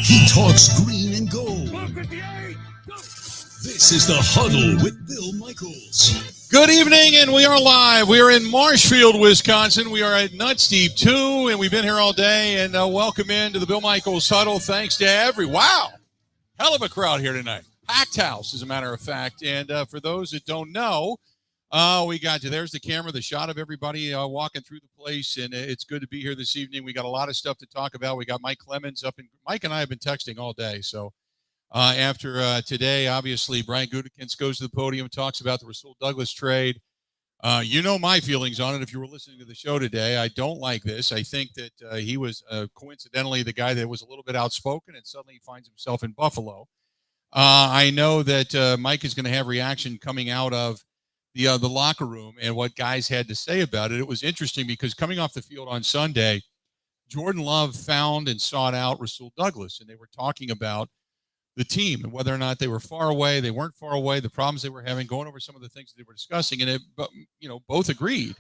He talks green and gold. This is the Huddle with Bill Michaels. Good evening, and we are live. We are in Marshfield, Wisconsin. We are at NUTZ 2, and we've been here all day. And welcome in to the Bill Michaels Huddle. Thanks to hell of a crowd here tonight. Packed house, as a matter of fact. And for those that don't know, we got you. There's the camera, the shot of everybody walking through the place, and it's good to be here this evening. We got a lot of stuff to talk about. We got Mike Clemens up, and Mike and I have been texting all day. So after today, obviously, Brian Gutekunst goes to the podium and talks about the Rasul Douglas trade. You know my feelings on it if you were listening to the show today. I don't like this. I think that he was coincidentally the guy that was a little bit outspoken, and suddenly he finds himself in Buffalo. I know that Mike is going to have reaction coming out of the locker room and what guys had to say about it. It was interesting because coming off the field on Sunday, Jordan Love found and sought out Rasul Douglas, and they were talking about the team and whether or not they were far away, they weren't far away, the problems they were having, going over some of the things they were discussing, and both agreed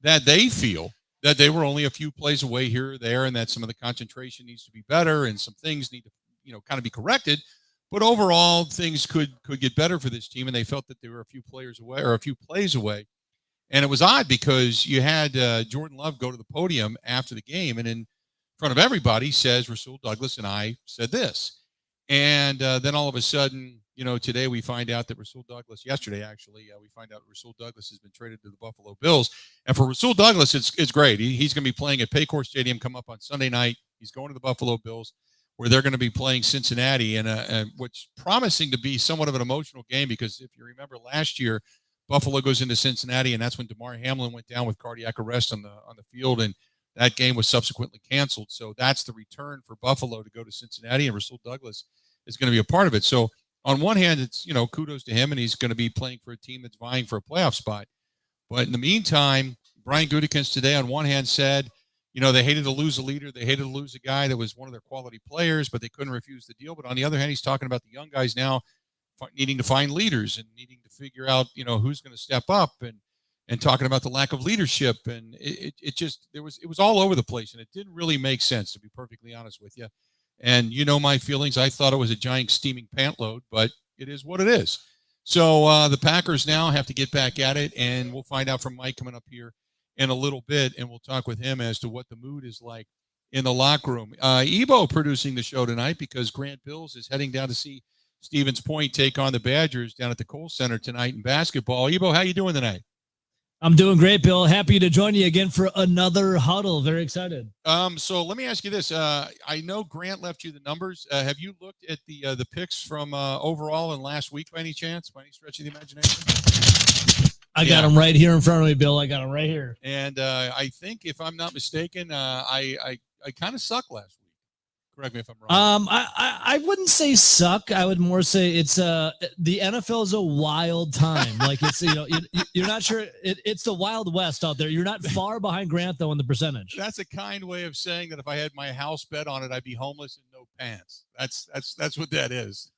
that they feel that they were only a few plays away here or there, and that some of the concentration needs to be better, and some things need to, kind of be corrected. But overall, things could get better for this team, and they felt that they were a few players away or a few plays away. And it was odd because you had Jordan Love go to the podium after the game, and in front of everybody says Rasul Douglas and I said this. And then all of a sudden, today we find out that yesterday actually, we find out Rasul Douglas has been traded to the Buffalo Bills. And for Rasul Douglas, it's great. He's going to be playing at Paycor Stadium come up on Sunday night. He's going to the Buffalo Bills, where they're going to be playing Cincinnati, and what's promising to be somewhat of an emotional game, because if you remember last year, Buffalo goes into Cincinnati, and that's when DeMar Hamlin went down with cardiac arrest on the field, and that game was subsequently canceled. So that's the return for Buffalo to go to Cincinnati, and Rasul Douglas is going to be a part of it. So on one hand, it's, kudos to him, and he's going to be playing for a team that's vying for a playoff spot. But in the meantime, Brian Gutekunst today on one hand said, they hated to lose a leader. They hated to lose a guy that was one of their quality players, but they couldn't refuse the deal. But on the other hand, he's talking about the young guys now needing to find leaders and needing to figure out, who's going to step up, and talking about the lack of leadership. And it was all over the place, and it didn't really make sense, to be perfectly honest with you. And my feelings, I thought it was a giant steaming pant load, but it is what it is. So the Packers now have to get back at it, and we'll find out from Mike coming up here in a little bit, and we'll talk with him as to what the mood is like in the locker room. Ebo producing the show tonight because Grant Bills is heading down to see Stevens Point take on the Badgers down at the Kohl Center tonight in basketball. Ebo, how you doing tonight? I'm doing great, Bill. Happy to join you again for another huddle. Very excited. So let me ask you this. I know Grant left you the numbers. Have you looked at the picks from overall in last week by any chance, by any stretch of the imagination? I got them right here in front of me, Bill. I got them right here. And I think, if I'm not mistaken, I kind of sucked last week. Correct me if I'm wrong. I wouldn't say suck. I would more say it's the NFL is a wild time. Like it's you're not sure. It's the Wild West out there. You're not far behind Grant though in the percentage. That's a kind way of saying that if I had my house bet on it, I'd be homeless and no pants. That's what that is.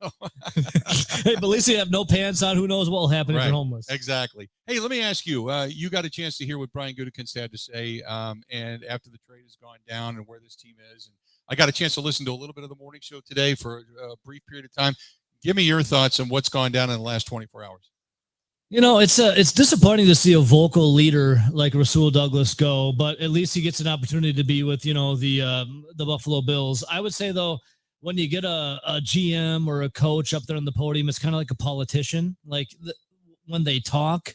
Hey, but at least you have no pants on. Who knows what will happen if you're homeless? Exactly. Hey, let me ask you. You got a chance to hear what Brian Gutekunst had to say, and after the trade has gone down and where this team is, and I got a chance to listen to a little bit of the morning show today for a brief period of time. Give me your thoughts on what's gone down in the last 24 hours. It's disappointing to see a vocal leader like Rasul Douglas go, but at least he gets an opportunity to be with, the Buffalo Bills. I would say, though, when you get a GM or a coach up there on the podium, it's kind of like a politician. Like when they talk,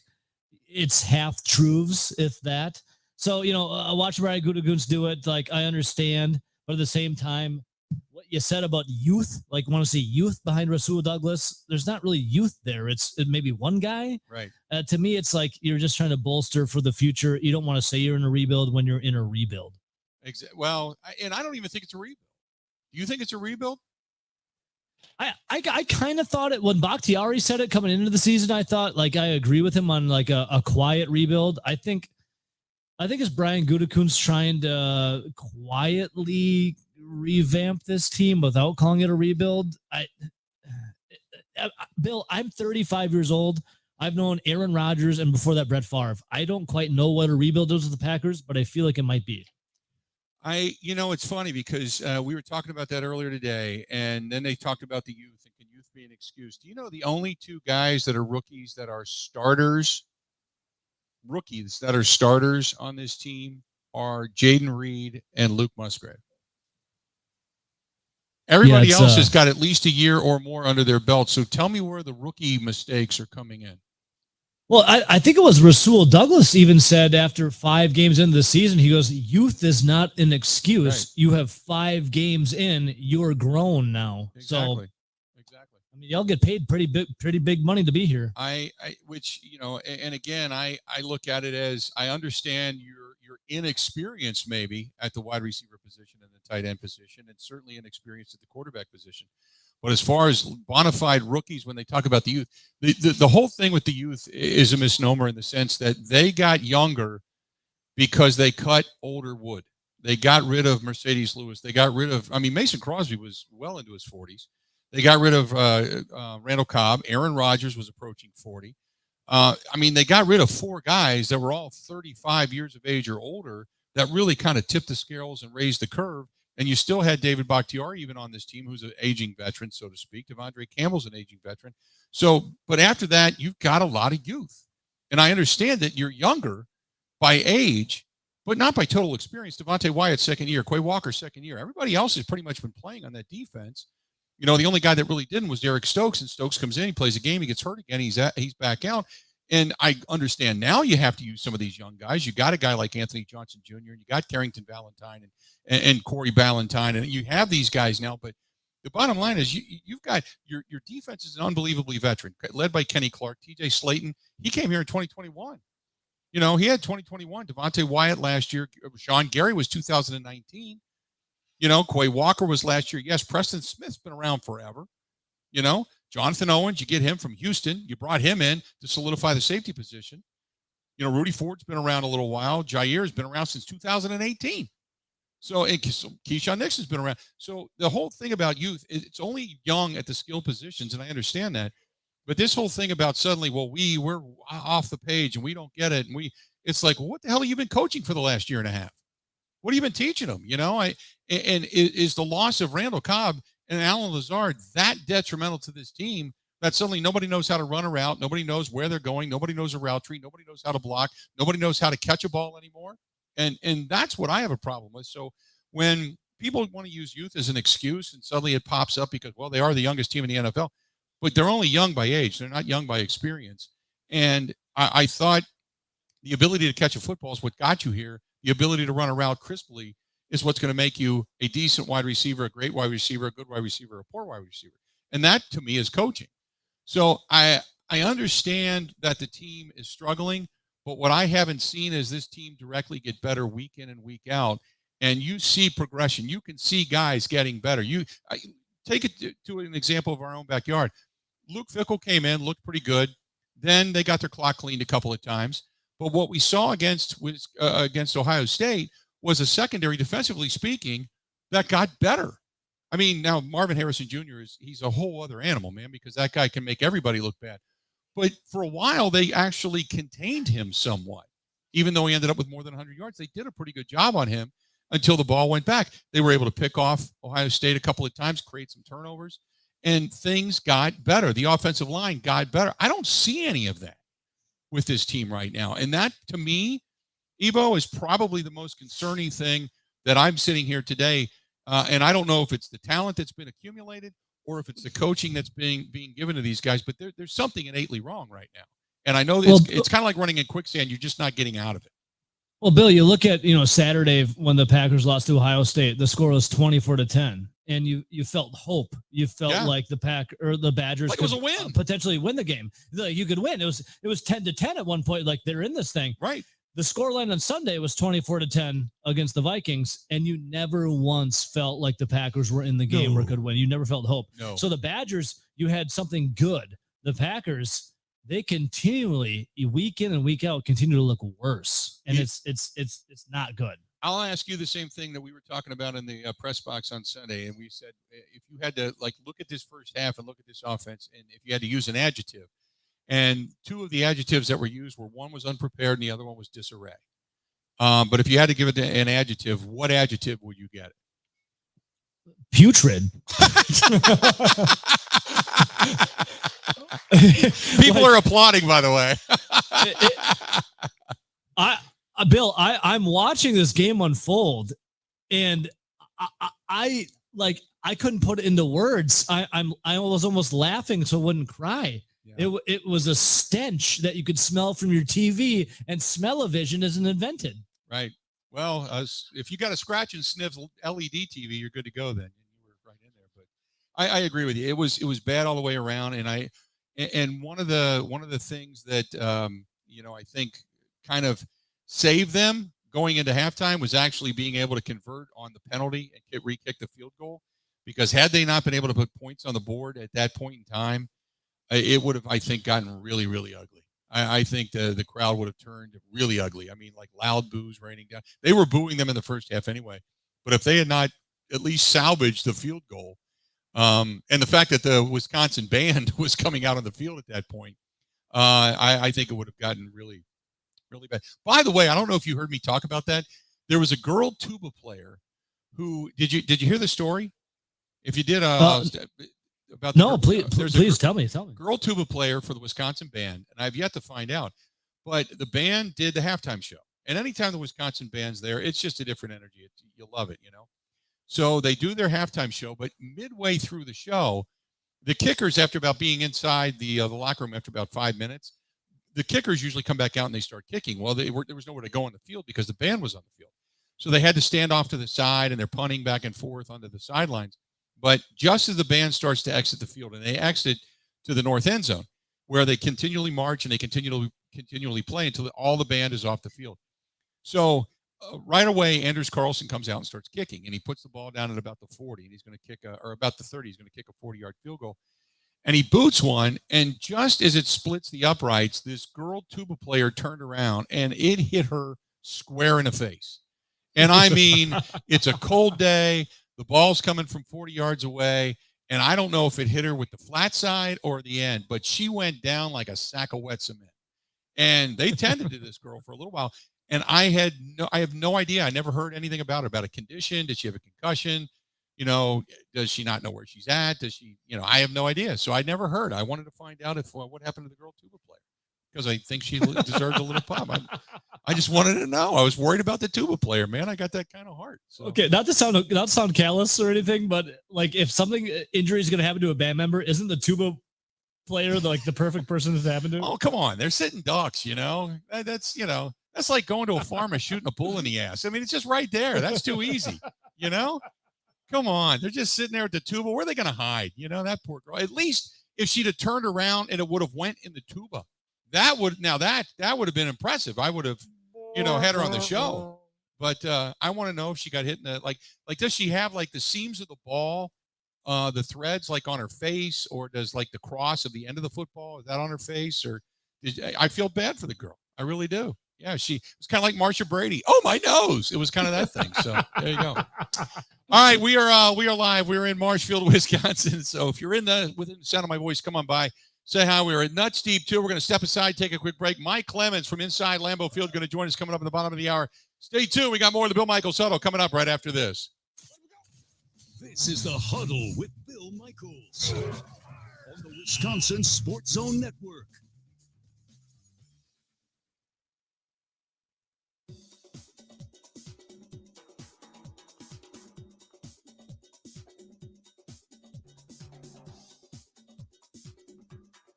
it's half truths, if that. So, I watch Brian Gutekunst do it. Like, I understand. But at the same time, what you said about youth, like want to see youth behind Rasul Douglas, there's not really youth there. It's maybe one guy. Right. To me, it's like you're just trying to bolster for the future. You don't want to say you're in a rebuild when you're in a rebuild. Exactly. Well, and I don't even think it's a rebuild. Do you think it's a rebuild? I kind of thought it when Bakhtiari said it coming into the season. I thought, like, I agree with him on like a quiet rebuild. I think it's Brian Gutekunst trying to quietly revamp this team without calling it a rebuild. Bill, I'm 35 years old. I've known Aaron Rodgers and before that Brett Favre. I don't quite know what a rebuild is with the Packers, but I feel like it might be. It's funny because we were talking about that earlier today, and then they talked about the youth and can youth be an excuse? Do you know the only two guys that are rookies that are rookies on this team are Jaden Reed and Luke Musgrave. Everybody else has got at least a year or more under their belt. So tell me where the rookie mistakes are coming in. Well, I think it was Rasul Douglas even said after 5 games into the season, he goes, youth is not an excuse. Right. You have 5 games in, you're grown now. Exactly. I mean, y'all get paid pretty big money to be here. And again, I look at it as I understand your inexperience maybe at the wide receiver position and the tight end position, and certainly inexperience at the quarterback position. But as far as bona fide rookies, when they talk about the youth, the whole thing with the youth is a misnomer in the sense that they got younger because they cut older wood. They got rid of Mercedes Lewis. They got rid of, Mason Crosby was well into his 40s. They got rid of Randall Cobb. Aaron Rodgers was approaching 40. They got rid of 4 guys that were all 35 years of age or older that really kind of tipped the scales and raised the curve. And you still had David Bakhtiari even on this team, who's an aging veteran, so to speak. Devondre Campbell's an aging veteran. So, but after that, you've got a lot of youth. And I understand that you're younger by age, but not by total experience. Devontae Wyatt, second year. Quay Walker, second year. Everybody else has pretty much been playing on that defense. The only guy that really didn't was Derek Stokes, and Stokes comes in, he plays a game, he gets hurt again, he's back out. And I understand now you have to use some of these young guys. You got a guy like Anthony Johnson Jr., and you got Carrington Valentine and Corey Ballantyne, and you have these guys now. But the bottom line is you've got your defense is an unbelievably veteran, led by Kenny Clark, TJ Slayton. He came here in 2021. He had 2021. Devontae Wyatt last year. Sean Gary was 2019. Quay Walker was last year. Yes, Preston Smith's been around forever. Jonathan Owens, you get him from Houston. You brought him in to solidify the safety position. Rudy Ford's been around a little while. Jair's been around since 2018. So Keyshawn Nixon's been around. So the whole thing about youth, it's only young at the skill positions, and I understand that. But this whole thing about suddenly, we're off the page and we don't get it, and it's like, well, what the hell have you been coaching for the last year and a half? What have you been teaching them? And is the loss of Randall Cobb and Alan Lazard that detrimental to this team that suddenly nobody knows how to run a route, nobody knows where they're going, nobody knows a route tree, nobody knows how to block, nobody knows how to catch a ball anymore? And that's what I have a problem with. So when people want to use youth as an excuse and suddenly it pops up because, well, they are the youngest team in the NFL, but they're only young by age. They're not young by experience. And I thought the ability to catch a football is what got you here. The ability to run a route crisply is what's going to make you a decent wide receiver, a great wide receiver, a good wide receiver, a poor wide receiver. And that, to me, is coaching. So I understand that the team is struggling, but what I haven't seen is this team directly get better week in and week out. And you see progression. You can see guys getting better. Take it to an example of our own backyard. Luke Fickell came in, looked pretty good. Then they got their clock cleaned a couple of times. But what we saw against Ohio State was a secondary, defensively speaking, that got better. Now Marvin Harrison Jr. he's a whole other animal, man, because that guy can make everybody look bad. But for a while, they actually contained him somewhat, even though he ended up with more than 100 yards. They did a pretty good job on him until the ball went back. They were able to pick off Ohio State a couple of times, create some turnovers, and things got better. The offensive line got better. I don't see any of that with this team right now. And that, to me, Ebo, is probably the most concerning thing that I'm sitting here today. And I don't know if it's the talent that's been accumulated or if it's the coaching that's being given to these guys, but there's something innately wrong right now. And I know it's kind of like running in quicksand. You're just not getting out of it. Well, Bill, you look at, Saturday when the Packers lost to Ohio State, the score was 24-10. And you felt hope. You felt like the Badgers could potentially win the game. Like you could win. It was 10-10 at one point. Like they're in this thing. Right. The scoreline on Sunday was 24-10 against the Vikings, and you never once felt like the Packers were in the game or could win. You never felt hope. No. So the Badgers, you had something good. The Packers, they continually, week in and week out, continue to look worse, and it's not good. I'll ask you the same thing that we were talking about in the press box on Sunday. And we said, if you had to look at this first half and look at this offense, and if you had to use an adjective, and 2 of the adjectives that were used were, one was unprepared and the other one was disarray. But if you had to give it an adjective, what adjective would you get? Putrid. People are applauding, by the way. Bill, I'm watching this game unfold, and I couldn't put it into words. I was almost laughing so I wouldn't cry. Yeah. It was a stench that you could smell from your TV, and smell-o-vision isn't invented. Right. Well, if you got a scratch and sniff LED TV, you're good to go. Then you were right in there. But I agree with you. It was bad all the way around, and one of the things that I think kind of saved them going into halftime was actually being able to convert on the penalty and re-kick the field goal. Because had they not been able to put points on the board at that point in time, it would have, I think, gotten really, really ugly. I think the crowd would have turned really ugly. I mean, like loud boos raining down. They were booing them in the first half anyway. But if they had not at least salvaged the field goal, and the fact that the Wisconsin band was coming out on the field at that point, I think it would have gotten really, really bad. By the way, I don't know if you heard me talk about that. There was a girl tuba player who did you hear the story? If you did, about no, please tell me. Girl tuba player for the Wisconsin band, and I've yet to find out. But the band did the halftime show, and anytime the Wisconsin band's there, it's just a different energy. You'll love it, So they do their halftime show, but midway through the show, the kickers, after about being inside the locker room after about 5 minutes, the kickers usually come back out and they start kicking. Well, there was nowhere to go on the field because the band was on the field, so they had to stand off to the side, and they're punting back and forth onto the sidelines. But just as the band starts to exit the field, and they exit to the north end zone, where they continually march and they continually play until all the band is off the field. So right away, Anders Carlson comes out and starts kicking, and he puts the ball down at about the 40, and he's going to kick or about the 30. He's going to kick a 40-yard field goal, and he boots one. And just as it splits the uprights, this girl tuba player turned around, and it hit her square in the face. And I mean, it's a cold day. The ball's coming from 40 yards away, and I don't know if it hit her with the flat side or the end, but she went down like a sack of wet cement. And they tended to this girl for a little while, and I have no idea. I never heard anything about a condition. Did she have a concussion? Does she not know where she's at? Does she? I have no idea. So I never heard. I wanted to find out if what happened to the girl tuba player, because I think she deserves a little pop. I just wanted to know. I was worried about the tuba player, man. I got that kind of heart. So. Okay, not to sound callous or anything, but like if injury is going to happen to a band member, isn't the tuba player the perfect person to happen to? Oh, come on. They're sitting ducks, That's like going to a farm and shooting a bull in the ass. I mean, it's just right there. That's too easy, Come on. They're just sitting there at the tuba. Where are they going to hide? That poor girl. At least if she'd have turned around and it would have went in the tuba. That would have been impressive. I would have, had her on the show. But I want to know if she got hit in the like does she have the seams of the ball, the threads on her face, or does the cross of the end of the football, is that on her face? Or I feel bad for the girl. I really do. Yeah, she was kind of like Marsha Brady. Oh, my nose! It was kind of that thing. So there you go. All right, we are live. We're in Marshfield, Wisconsin. So if you're within the sound of my voice, come on by. Say hi. We're at NUTZ Deep 2. We're going to step aside, take a quick break. Mike Clemens from inside Lambeau Field going to join us coming up in the bottom of the hour. Stay tuned. We got more of the Bill Michaels Huddle coming up right after this. This is the Huddle with Bill Michaels on the Wisconsin Sports Zone Network.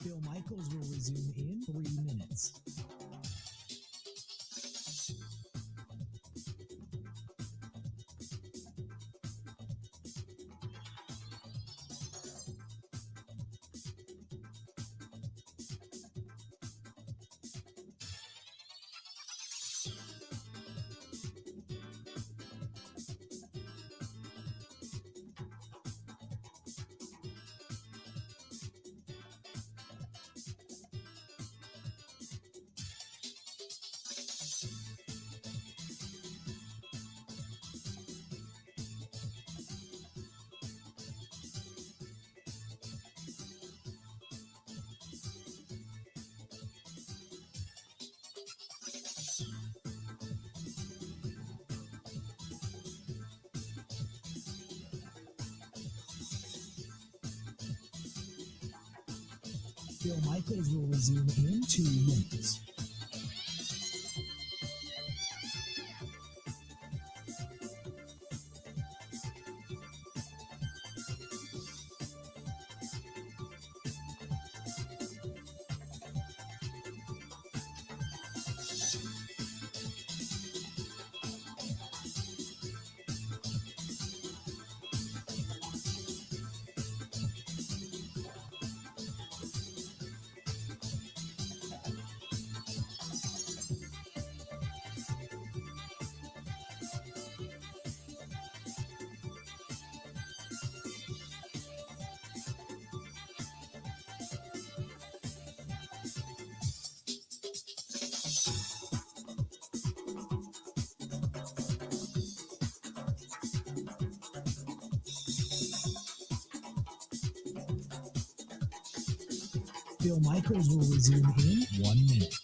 Bill Michaels will resume in 3 minutes. Bill Michaels will resume in 2 minutes. Bill Michaels will resume in 1 minute.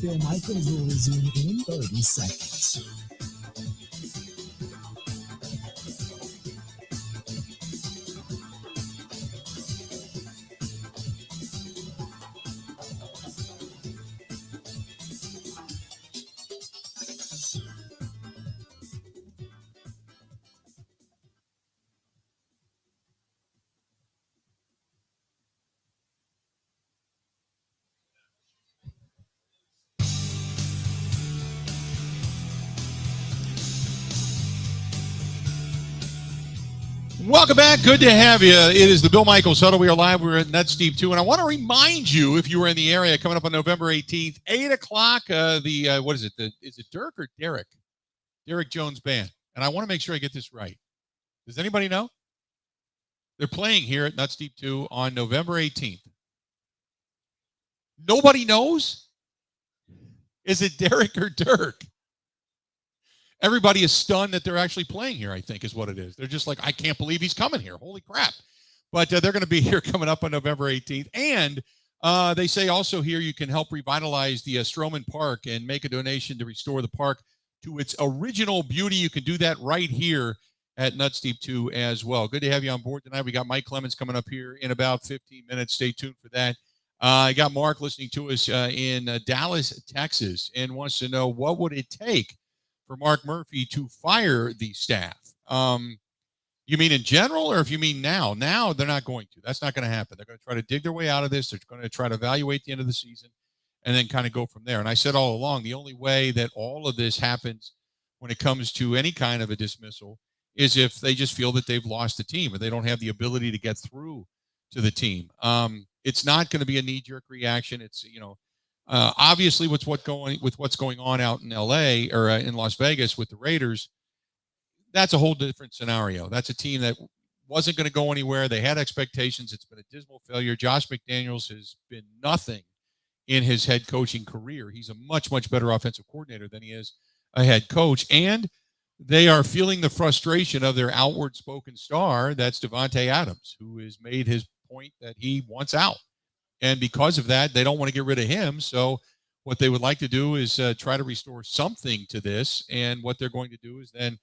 Bill Michaels will resume in 30 seconds. Welcome back. Good to have you. It is the Bill Michaels Huddle. We are live. We're at NUTZ Deep 2. And I want to remind you, if you were in the area, coming up on November 18th, 8 o'clock, what is it? Is it Dirk or Derek? Derek Jones Band. And I want to make sure I get this right. Does anybody know? They're playing here at NUTZ Deep 2 on November 18th. Nobody knows? Is it Derek or Dirk? Everybody is stunned that they're actually playing here, I think, is what it is. They're just like, I can't believe he's coming here. Holy crap. But they're going to be here coming up on November 18th. And they say also here you can help revitalize the Stroman Park and make a donation to restore the park to its original beauty. You can do that right here at NUTZ Deep 2 as well. Good to have you on board tonight. We got Mike Clemens coming up here in about 15 minutes. Stay tuned for that. I got Mark listening to us in Dallas, Texas, and wants to know what would it take for Mark Murphy to fire the staff. You mean in general, or if you mean now? Now they're not going to. That's not going to happen. They're going to try to dig their way out of this. They're going to try to evaluate the end of the season and then kind of go from there. And I said all along, the only way that all of this happens when it comes to any kind of a dismissal is if they just feel that they've lost the team or they don't have the ability to get through to the team. It's not going to be a knee-jerk reaction. It's, obviously what's going on out in LA or in Las Vegas with the Raiders, that's a whole different scenario. That's a team that wasn't going to go anywhere. They had expectations. It's been a dismal failure. Josh McDaniels has been nothing in his head coaching career. He's a much, much better offensive coordinator than he is a head coach. And they are feeling the frustration of their outward spoken star. That's Davante Adams, who has made his point that he wants out. And because of that, they don't want to get rid of him. So what they would like to do is try to restore something to this. And what they're going to do is then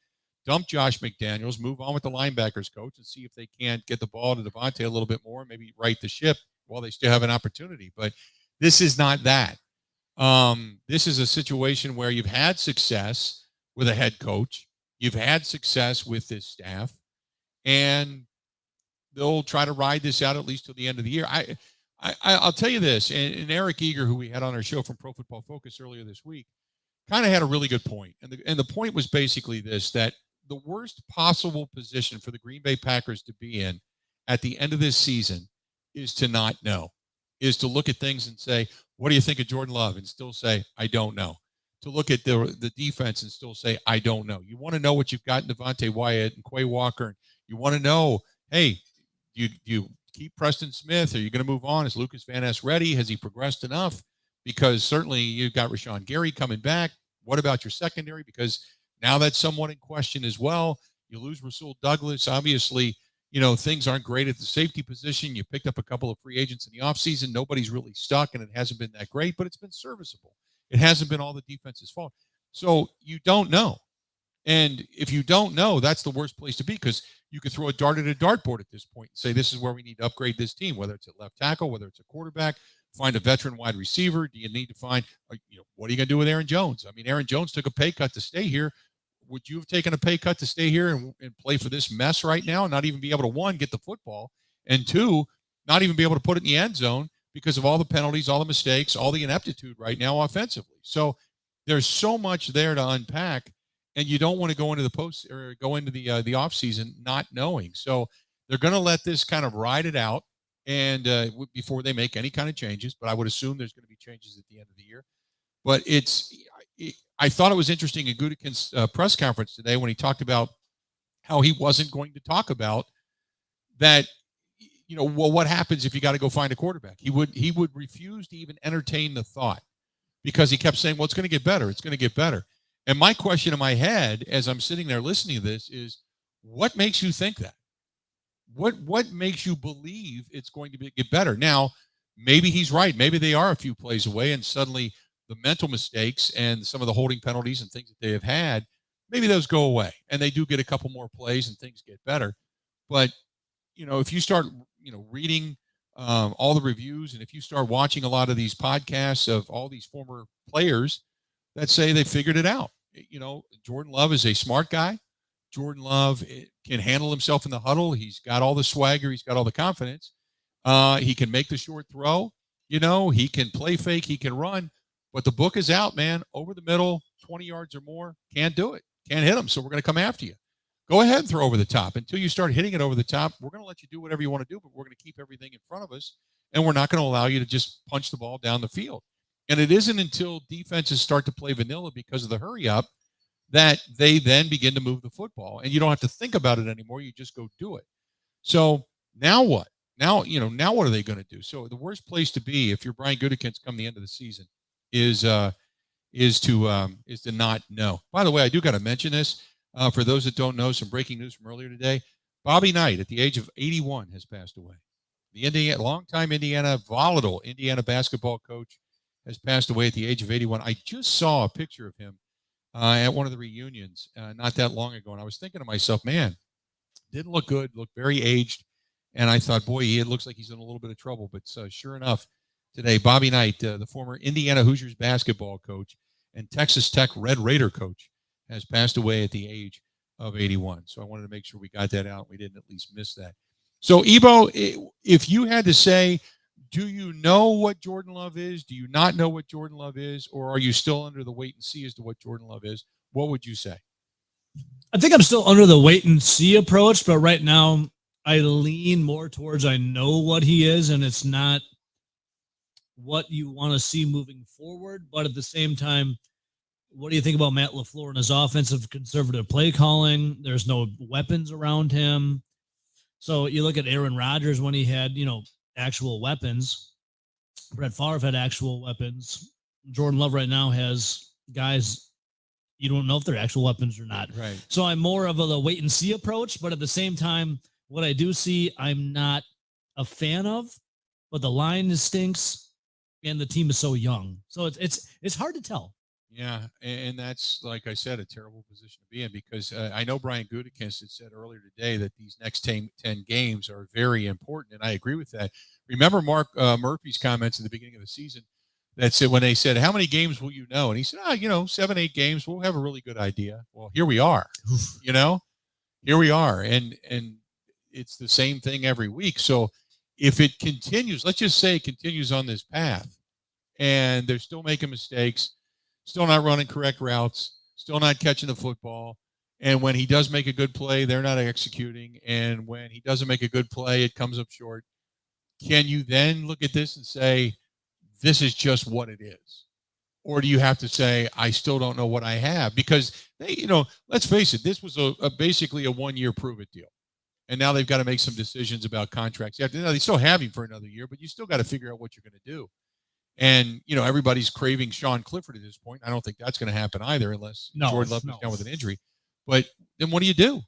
dump Josh McDaniels, move on with the linebackers coach, and see if they can't get the ball to Davante a little bit more, maybe right the ship while they still have an opportunity. But this is not that. This is a situation where you've had success with a head coach. You've had success with this staff. And they'll try to ride this out at least till the end of the year. I'll tell you this, and Eric Eager, who we had on our show from Pro Football Focus earlier this week, kind of had a really good point. And the point was basically this, that the worst possible position for the Green Bay Packers to be in at the end of this season is to not know, is to look at things and say, what do you think of Jordan Love? And still say, I don't know. To look at the defense and still say, I don't know. You want to know what you've got in Devontae Wyatt and Quay Walker. You want to know, hey, you keep Preston Smith? Are you going to move on? Is Lucas Van Ness ready? Has he progressed enough? because certainly you've got Rashawn Gary coming back. What about your secondary? Because now that's somewhat in question as well. You lose Rasul Douglas. Obviously, things aren't great at the safety position. You picked up a couple of free agents in the offseason. Nobody's really stuck, and it hasn't been that great, but it's been serviceable. It hasn't been all the defense's fault. So you don't know. And if you don't know, that's the worst place to be, because you could throw a dart at a dartboard at this point and say, this is where we need to upgrade this team, whether it's at left tackle, whether it's a quarterback, find a veteran wide receiver. Do you need to find, what are you going to do with Aaron Jones? I mean, Aaron Jones took a pay cut to stay here. Would you have taken a pay cut to stay here and play for this mess right now and not even be able to, one, get the football, and two, not even be able to put it in the end zone because of all the penalties, all the mistakes, all the ineptitude right now offensively? So there's so much there to unpack, and you don't want to go into the the offseason not knowing. So they're going to let this kind of ride it out and before they make any kind of changes. But I would assume there's going to be changes at the end of the year. But I thought it was interesting in Gutekunst's press conference today when he talked about how he wasn't going to talk about that. Well, what happens if you got to go find a quarterback? He would refuse to even entertain the thought, because he kept saying, well, it's going to get better. It's going to get better. And my question in my head as I'm sitting there listening to this is, what makes you think that? What makes you believe it's going to get better? Now, maybe he's right. Maybe they are a few plays away, and suddenly the mental mistakes and some of the holding penalties and things that they have had, maybe those go away and they do get a couple more plays and things get better. But, if you start, reading all the reviews, and if you start watching a lot of these podcasts of all these former players that say they figured it out, Jordan Love is a smart guy. Jordan Love can handle himself in the huddle. He's got all the swagger. He's got all the confidence. He can make the short throw. He can play fake. He can run. But the book is out, man. Over the middle, 20 yards or more, can't do it. Can't hit them, so we're going to come after you. Go ahead and throw over the top. Until you start hitting it over the top, we're going to let you do whatever you want to do, but we're going to keep everything in front of us, and we're not going to allow you to just punch the ball down the field. And it isn't until defenses start to play vanilla because of the hurry-up that they then begin to move the football, and you don't have to think about it anymore. You just go do it. So now what? Now what are they going to do? So the worst place to be if you're Brian Gutekunst come the end of the season is to not know. By the way, I do got to mention this for those that don't know. Some breaking news from earlier today: Bobby Knight, at the age of 81, has passed away. The longtime volatile Indiana basketball coach, has passed away at the age of 81. I just saw a picture of him at one of the reunions not that long ago, and I was thinking to myself, man, didn't look good, looked very aged, and I thought, boy, it looks like he's in a little bit of trouble. But sure enough, today, Bobby Knight, the former Indiana Hoosiers basketball coach and Texas Tech Red Raider coach, has passed away at the age of 81. So I wanted to make sure we got that out. We didn't at least miss that. So, Ebo, if you had to say, do you know what Jordan Love is? Do you not know what Jordan Love is? Or are you still under the wait and see as to what Jordan Love is? What would you say? I think I'm still under the wait and see approach, but right now I lean more towards I know what he is, and it's not what you want to see moving forward. But at the same time, what do you think about Matt LaFleur and his offensive conservative play calling? There's no weapons around him. So you look at Aaron Rodgers when he had, actual weapons. Brett Favre had actual weapons. Jordan Love right now has guys you don't know if they're actual weapons or not. Right. So I'm more of a wait and see approach, but at the same time, what I do see, I'm not a fan of, but the line stinks and the team is so young. So it's hard to tell. Yeah, and that's, like I said, a terrible position to be in, because I know Brian Gutekunst had said earlier today that these next 10 games are very important, and I agree with that. Remember Mark Murphy's comments at the beginning of the season that said, when they said, how many games will you know? And he said, 7, 8 games, we'll have a really good idea. Well, here we are, here we are, and it's the same thing every week. So if it continues, let's just say it continues on this path, and they're still making mistakes, still not running correct routes, still not catching the football. And when he does make a good play, they're not executing. And when he doesn't make a good play, it comes up short. Can you then look at this and say, this is just what it is? Or do you have to say, I still don't know what I have? Because, let's face it, this was basically a 1-year prove-it deal. And now they've got to make some decisions about contracts. They still have him for another year, but you still got to figure out what you're going to do. And, everybody's craving Sean Clifford at this point. I don't think that's going to happen either unless Jordan Love goes down with an injury. But then what do you do?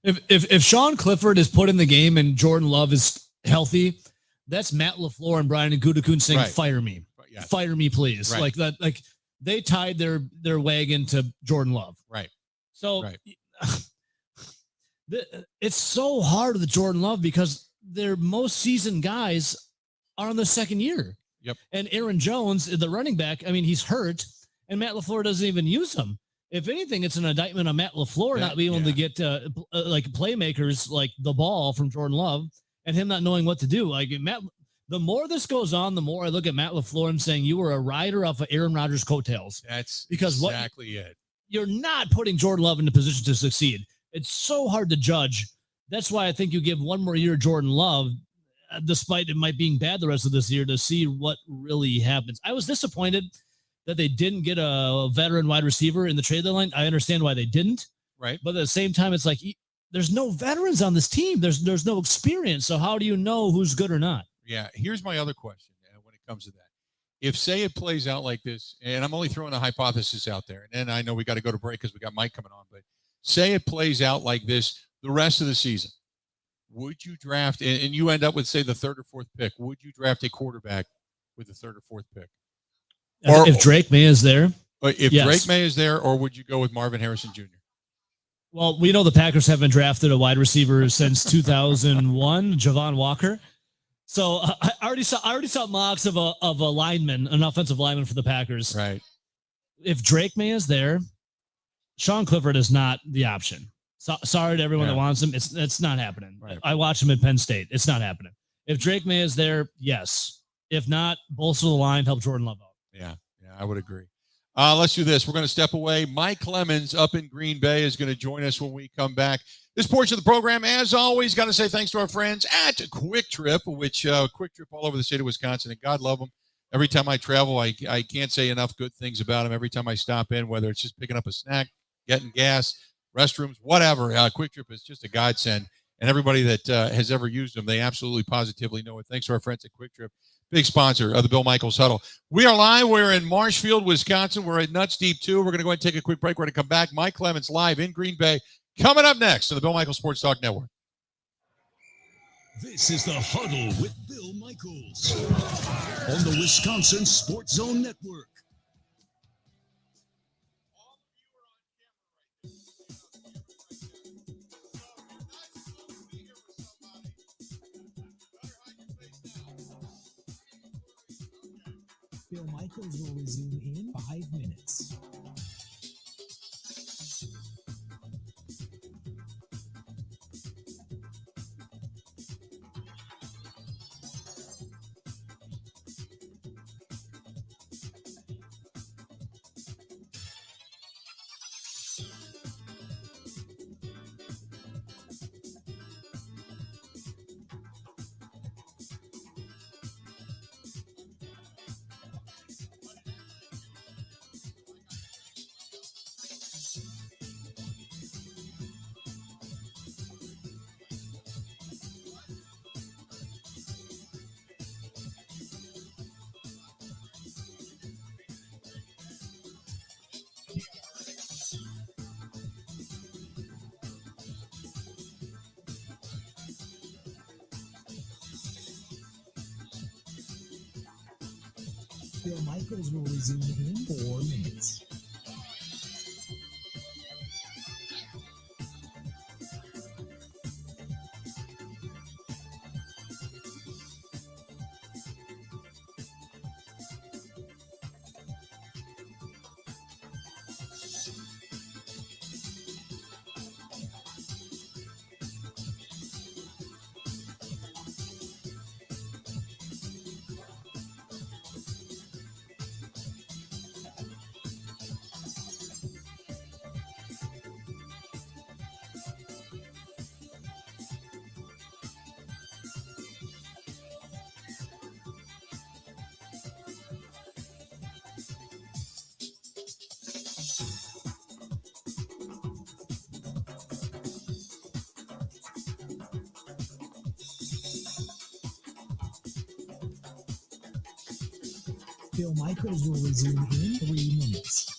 If Sean Clifford is put in the game and Jordan Love is healthy, that's Matt LaFleur and Brian Gutekunst saying, Right. "Fire me, Yeah. fire me, please." Right. Like that. Like they tied their wagon to Jordan Love. Right. So Right. it's so hard with Jordan Love because their most seasoned guys are on the second year. Yep. And Aaron Jones, the running back, I mean, he's hurt, and Matt LaFleur doesn't even use him. If anything, it's an indictment on Matt LaFleur not being able to get like playmakers like the ball from Jordan Love and him not knowing what to do. Like Matt, the more this goes on, the more I look at Matt LaFleur and saying you were a rider off of Aaron Rodgers' coattails. That's because exactly it. You're not putting Jordan Love in a position to succeed. It's so hard to judge. That's why I think you give one more year to Jordan Love, despite it might being bad the rest of this year, to see what really happens. I was disappointed that they didn't get a veteran wide receiver in the trade deadline. I understand why they didn't. Right. But at the same time, it's like there's no veterans on this team. There's no experience. So how do you know who's good or not? Yeah. Here's my other question when it comes to that. If, say, it plays out like this, and I'm only throwing a hypothesis out there, and I know we got to go to break because we got Mike coming on, but say it plays out like this the rest of the season, would you draft, and you end up with, say, the third or fourth pick, would you draft a quarterback with the third or fourth pick? Or if Drake May is there? But if Drake May is there, or would you go with Marvin Harrison Jr.? Well, we know the Packers haven't drafted a wide receiver since 2001, Javon Walker. So I already saw mocks of a lineman, an offensive lineman for the Packers. Right. If Drake May is there, Sean Clifford is not the option. So, sorry to everyone that wants him. It's not happening. Right. I watched him at Penn State. It's not happening. If Drake May is there, yes. If not, bolster the line, help Jordan Love out. Yeah, I would agree. Let's do this. We're going to step away. Mike Clemens up in Green Bay is going to join us when we come back. This portion of the program, as always, got to say thanks to our friends at Quick Trip, which Quick Trip all over the state of Wisconsin, and God love them. Every time I travel, I can't say enough good things about them. Every time I stop in, whether it's just picking up a snack, getting gas, restrooms, whatever, Quick Trip is just a godsend. And everybody that has ever used them, they absolutely positively know it. Thanks to our friends at Quick Trip. Big sponsor of the Bill Michaels Huddle. We are live. We're in Marshfield, Wisconsin. We're at NUTZ Deep 2. We're going to go ahead and take a quick break. We're going to come back. Mike Clemens live in Green Bay. Coming up next on the Bill Michaels Sports Talk Network. This is the Huddle with Bill Michaels on the Wisconsin Sports Zone Network. Bill Michaels will resume in 5 minutes. Bill Michaels will resume in 4 minutes. Bill Michaels will resume in 3 minutes.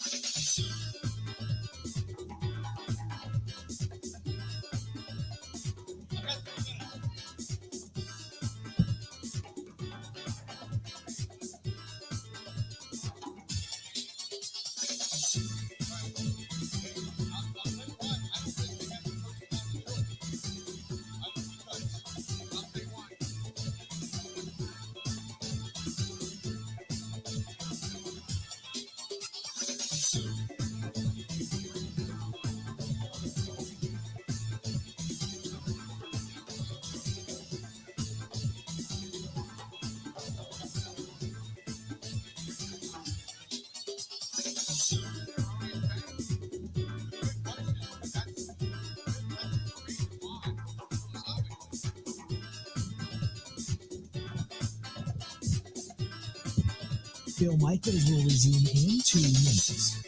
Bill Michaels will resume in 2 minutes.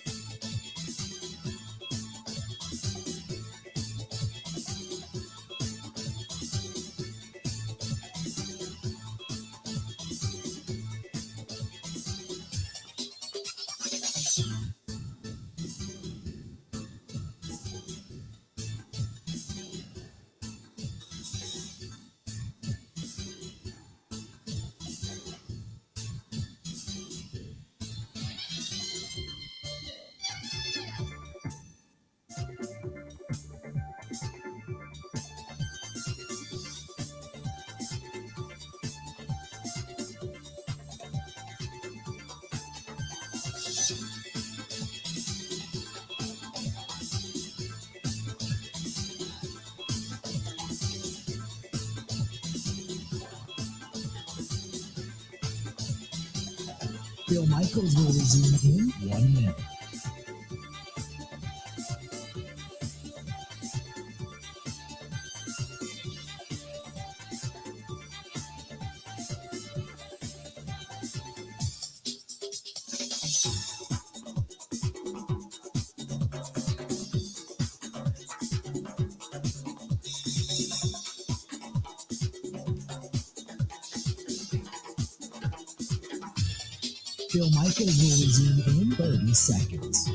Bill Michaels will resume in 1 minute. Bill Michaels will resume in 30 seconds.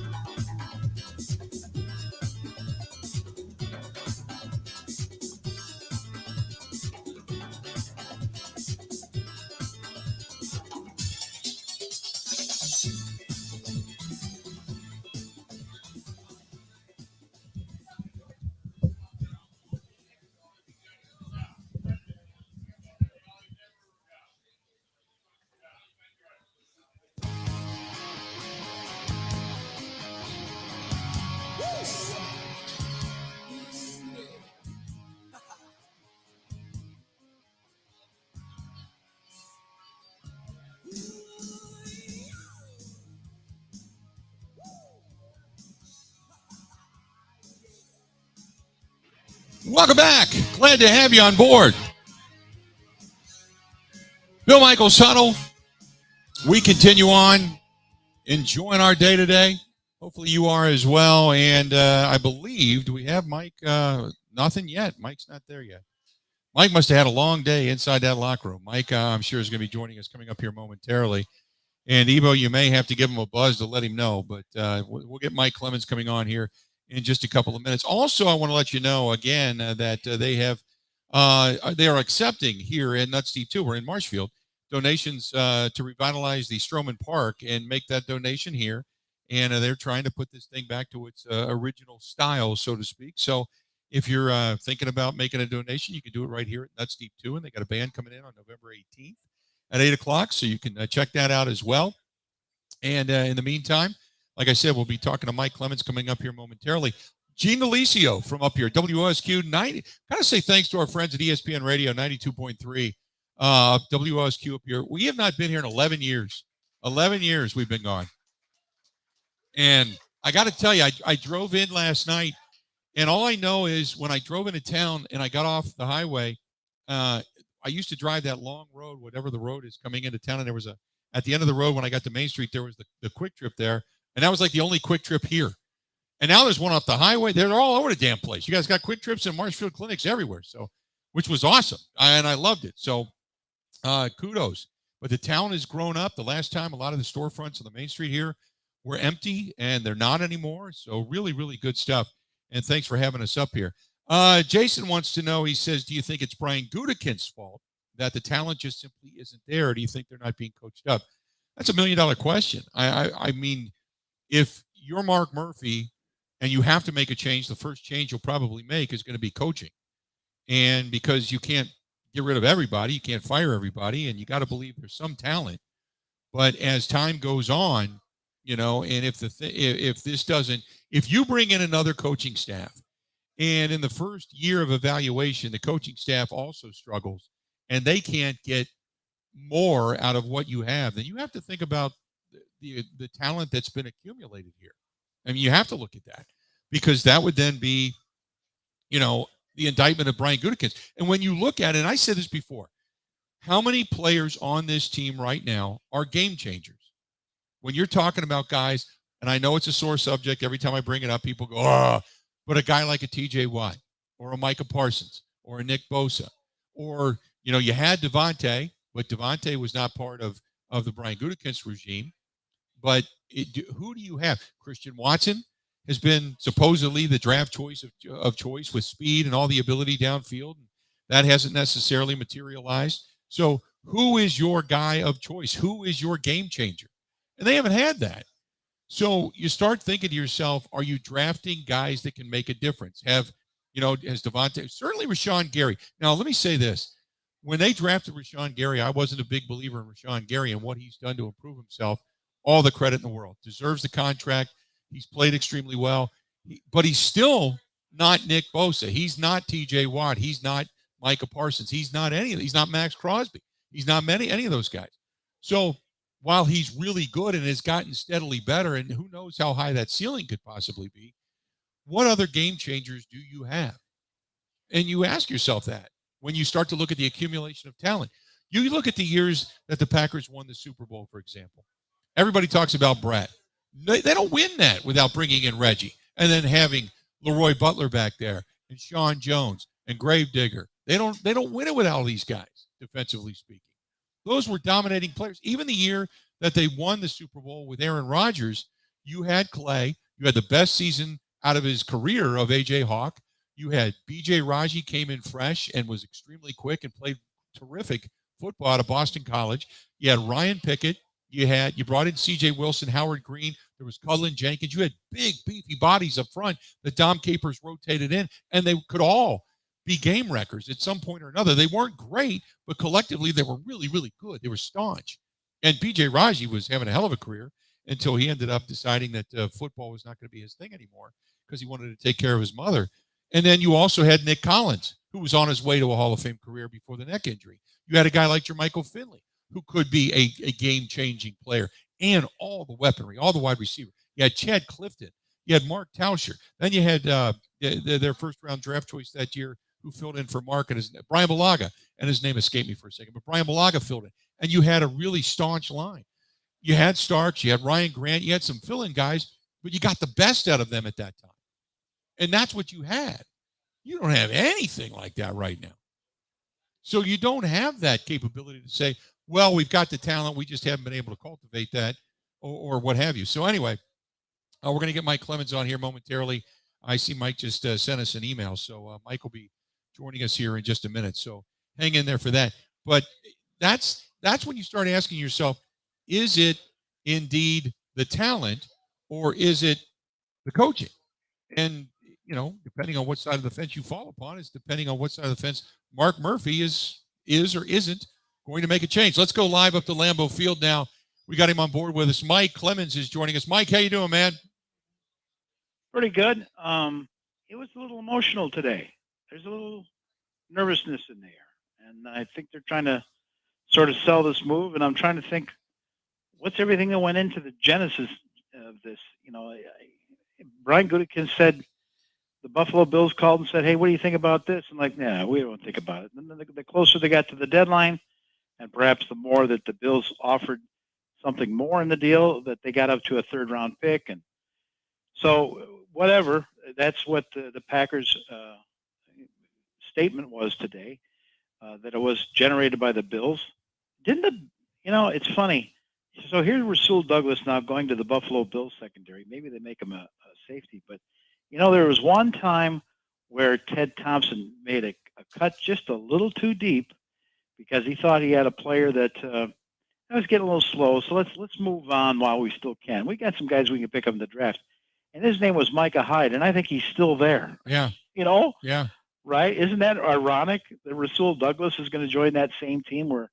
Welcome back. Glad to have you on board. Bill Michaels HUDDLE. We continue on enjoying our day today. Hopefully you are as well. And I believe, do we have Mike? Nothing yet. Mike's not there yet. Mike must have had a long day inside that locker room. Mike, I'm sure, is going to be joining us coming up here momentarily. And Evo, you may have to give him a buzz to let him know. But we'll get Mike Clemens coming on here in just a couple of minutes. Also, I want to let you know again that they are accepting here in NUTZ Deep 2. We're in Marshfield. Donations to revitalize the Stroman Park and make that donation here. And they're trying to put this thing back to its original style, so to speak. So if you're thinking about making a donation, you can do it right here at NUTZ Deep 2. And they got a band coming in on November 18th at 8 o'clock. So you can check that out as well. And in the meantime, like I said, we'll be talking to Mike Clemens coming up here momentarily. DeLisio from up here, WOSQ 90. Got to say thanks to our friends at ESPN Radio 92.3. WOSQ up here. We have not been here in 11 years. 11 years we've been gone. And I got to tell you, I drove in last night, and all I know is when I drove into town and I got off the highway, I used to drive that long road, whatever the road is coming into town, and there was at the end of the road when I got to Main Street, there was the Quick Trip there, and that was like the only Quick Trip here. And now there's one off the highway. They're all over the damn place. You guys got Quick Trips and Marshfield clinics everywhere, so which was awesome, and I loved it. So kudos. But the town has grown up. The last time a lot of the storefronts on the main street here were empty, and they're not anymore. So really, really good stuff. And thanks for having us up here. Jason wants to know, he says, do you think it's Brian Gutekunst's fault that the talent just simply isn't there? Or do you think they're not being coached up? That's $1 million question. I mean, if you're Mark Murphy and you have to make a change, the first change you'll probably make is going to be coaching. And because you can't get rid of everybody, you can't fire everybody, and you got to believe there's some talent. But as time goes on, you know, and if you bring in another coaching staff, and in the first year of evaluation, the coaching staff also struggles, and they can't get more out of what you have, then you have to think about the talent that's been accumulated here. I mean, you have to look at that, because that would then be, you know, the indictment of Brian Gutekunst. And when you look at it, and I said this before, how many players on this team right now are game changers? When you're talking about guys, and I know it's a sore subject, every time I bring it up, people go, oh, but a guy like a TJ Watt or a Micah Parsons or a Nick Bosa, or, you know, you had Devontae, but Devontae was not part of the Brian Gutekunst regime. But who do you have? Christian Watson has been supposedly the draft choice of choice with speed and all the ability downfield. That hasn't necessarily materialized. So who is your guy of choice? Who is your game changer? And they haven't had that. So you start thinking to yourself, are you drafting guys that can make a difference? Has Devontae, certainly Rashawn Gary. Now, let me say this. When they drafted Rashawn Gary, I wasn't a big believer in Rashawn Gary and what he's done to improve himself. All the credit in the world. Deserves the contract. He's played extremely well. But he's still not Nick Bosa. He's not TJ Watt. He's not Micah Parsons. He's not any of them. He's not Max Crosby. He's not any of those guys. So while he's really good and has gotten steadily better, and who knows how high that ceiling could possibly be, what other game changers do you have? And you ask yourself that when you start to look at the accumulation of talent. You look at the years that the Packers won the Super Bowl, for example. Everybody talks about Brett. They don't win that without bringing in Reggie and then having Leroy Butler back there and Sean Jones and Gravedigger. They don't win it without all these guys, defensively speaking. Those were dominating players. Even the year that they won the Super Bowl with Aaron Rodgers, you had Clay. You had the best season out of his career of A.J. Hawk. You had B.J. Raji came in fresh and was extremely quick and played terrific football out of Boston College. You had Ryan Pickett. You brought in C.J. Wilson, Howard Green. There was Cullen Jenkins. You had big, beefy bodies up front that Dom Capers rotated in, and they could all be game wreckers at some point or another. They weren't great, but collectively they were really, really good. They were staunch. And B.J. Raji was having a hell of a career until he ended up deciding that football was not going to be his thing anymore because he wanted to take care of his mother. And then you also had Nick Collins, who was on his way to a Hall of Fame career before the neck injury. You had a guy like Jermichael Finley, who could be a game-changing player, and all the weaponry, all the wide receiver. You had Chad Clifton. You had Mark Tauscher. Then you had their first-round draft choice that year who filled in for Mark, and Brian Bulaga, and his name escaped me for a second, but Brian Bulaga filled in. And you had a really staunch line. You had Starks, you had Ryan Grant, you had some fill-in guys, but you got the best out of them at that time. And that's what you had. You don't have anything like that right now. So you don't have that capability to say, well, we've got the talent, we just haven't been able to cultivate that, or what have you. So anyway, we're going to get Mike Clemens on here momentarily. I see Mike just sent us an email, so Mike will be joining us here in just a minute. So hang in there for that. But that's when you start asking yourself, is it indeed the talent, or is it the coaching? And, you know, depending on what side of the fence you fall upon is depending on what side of the fence Mark Murphy is or isn't going to make a change. Let's go live up to Lambeau Field now. We got him on board with us. Mike Clemens is joining us. Mike, how you doing, man? Pretty good. It was a little emotional today. There's a little nervousness in the air, and I think they're trying to sort of sell this move, and I'm trying to think what's everything that went into the genesis of this. You know, Brian Gutekunst said the Buffalo Bills called and said, hey, what do you think about this? And like, nah, we don't think about it. And then the closer they got to the deadline, and perhaps the more that the Bills offered something more in the deal, that they got up to a third-round pick. And so whatever, that's what the Packers' statement was today, that it was generated by the Bills. Didn't It's funny. So here's Rasul Douglas now going to the Buffalo Bills secondary. Maybe they make him a safety, but there was one time where Ted Thompson made a cut just a little too deep because he thought he had a player that was getting a little slow. So let's move on while we still can. We got some guys we can pick up in the draft, and his name was Micah Hyde, and I think he's still there. Yeah. Yeah. Right? Isn't that ironic that Rasul Douglas is going to join that same team where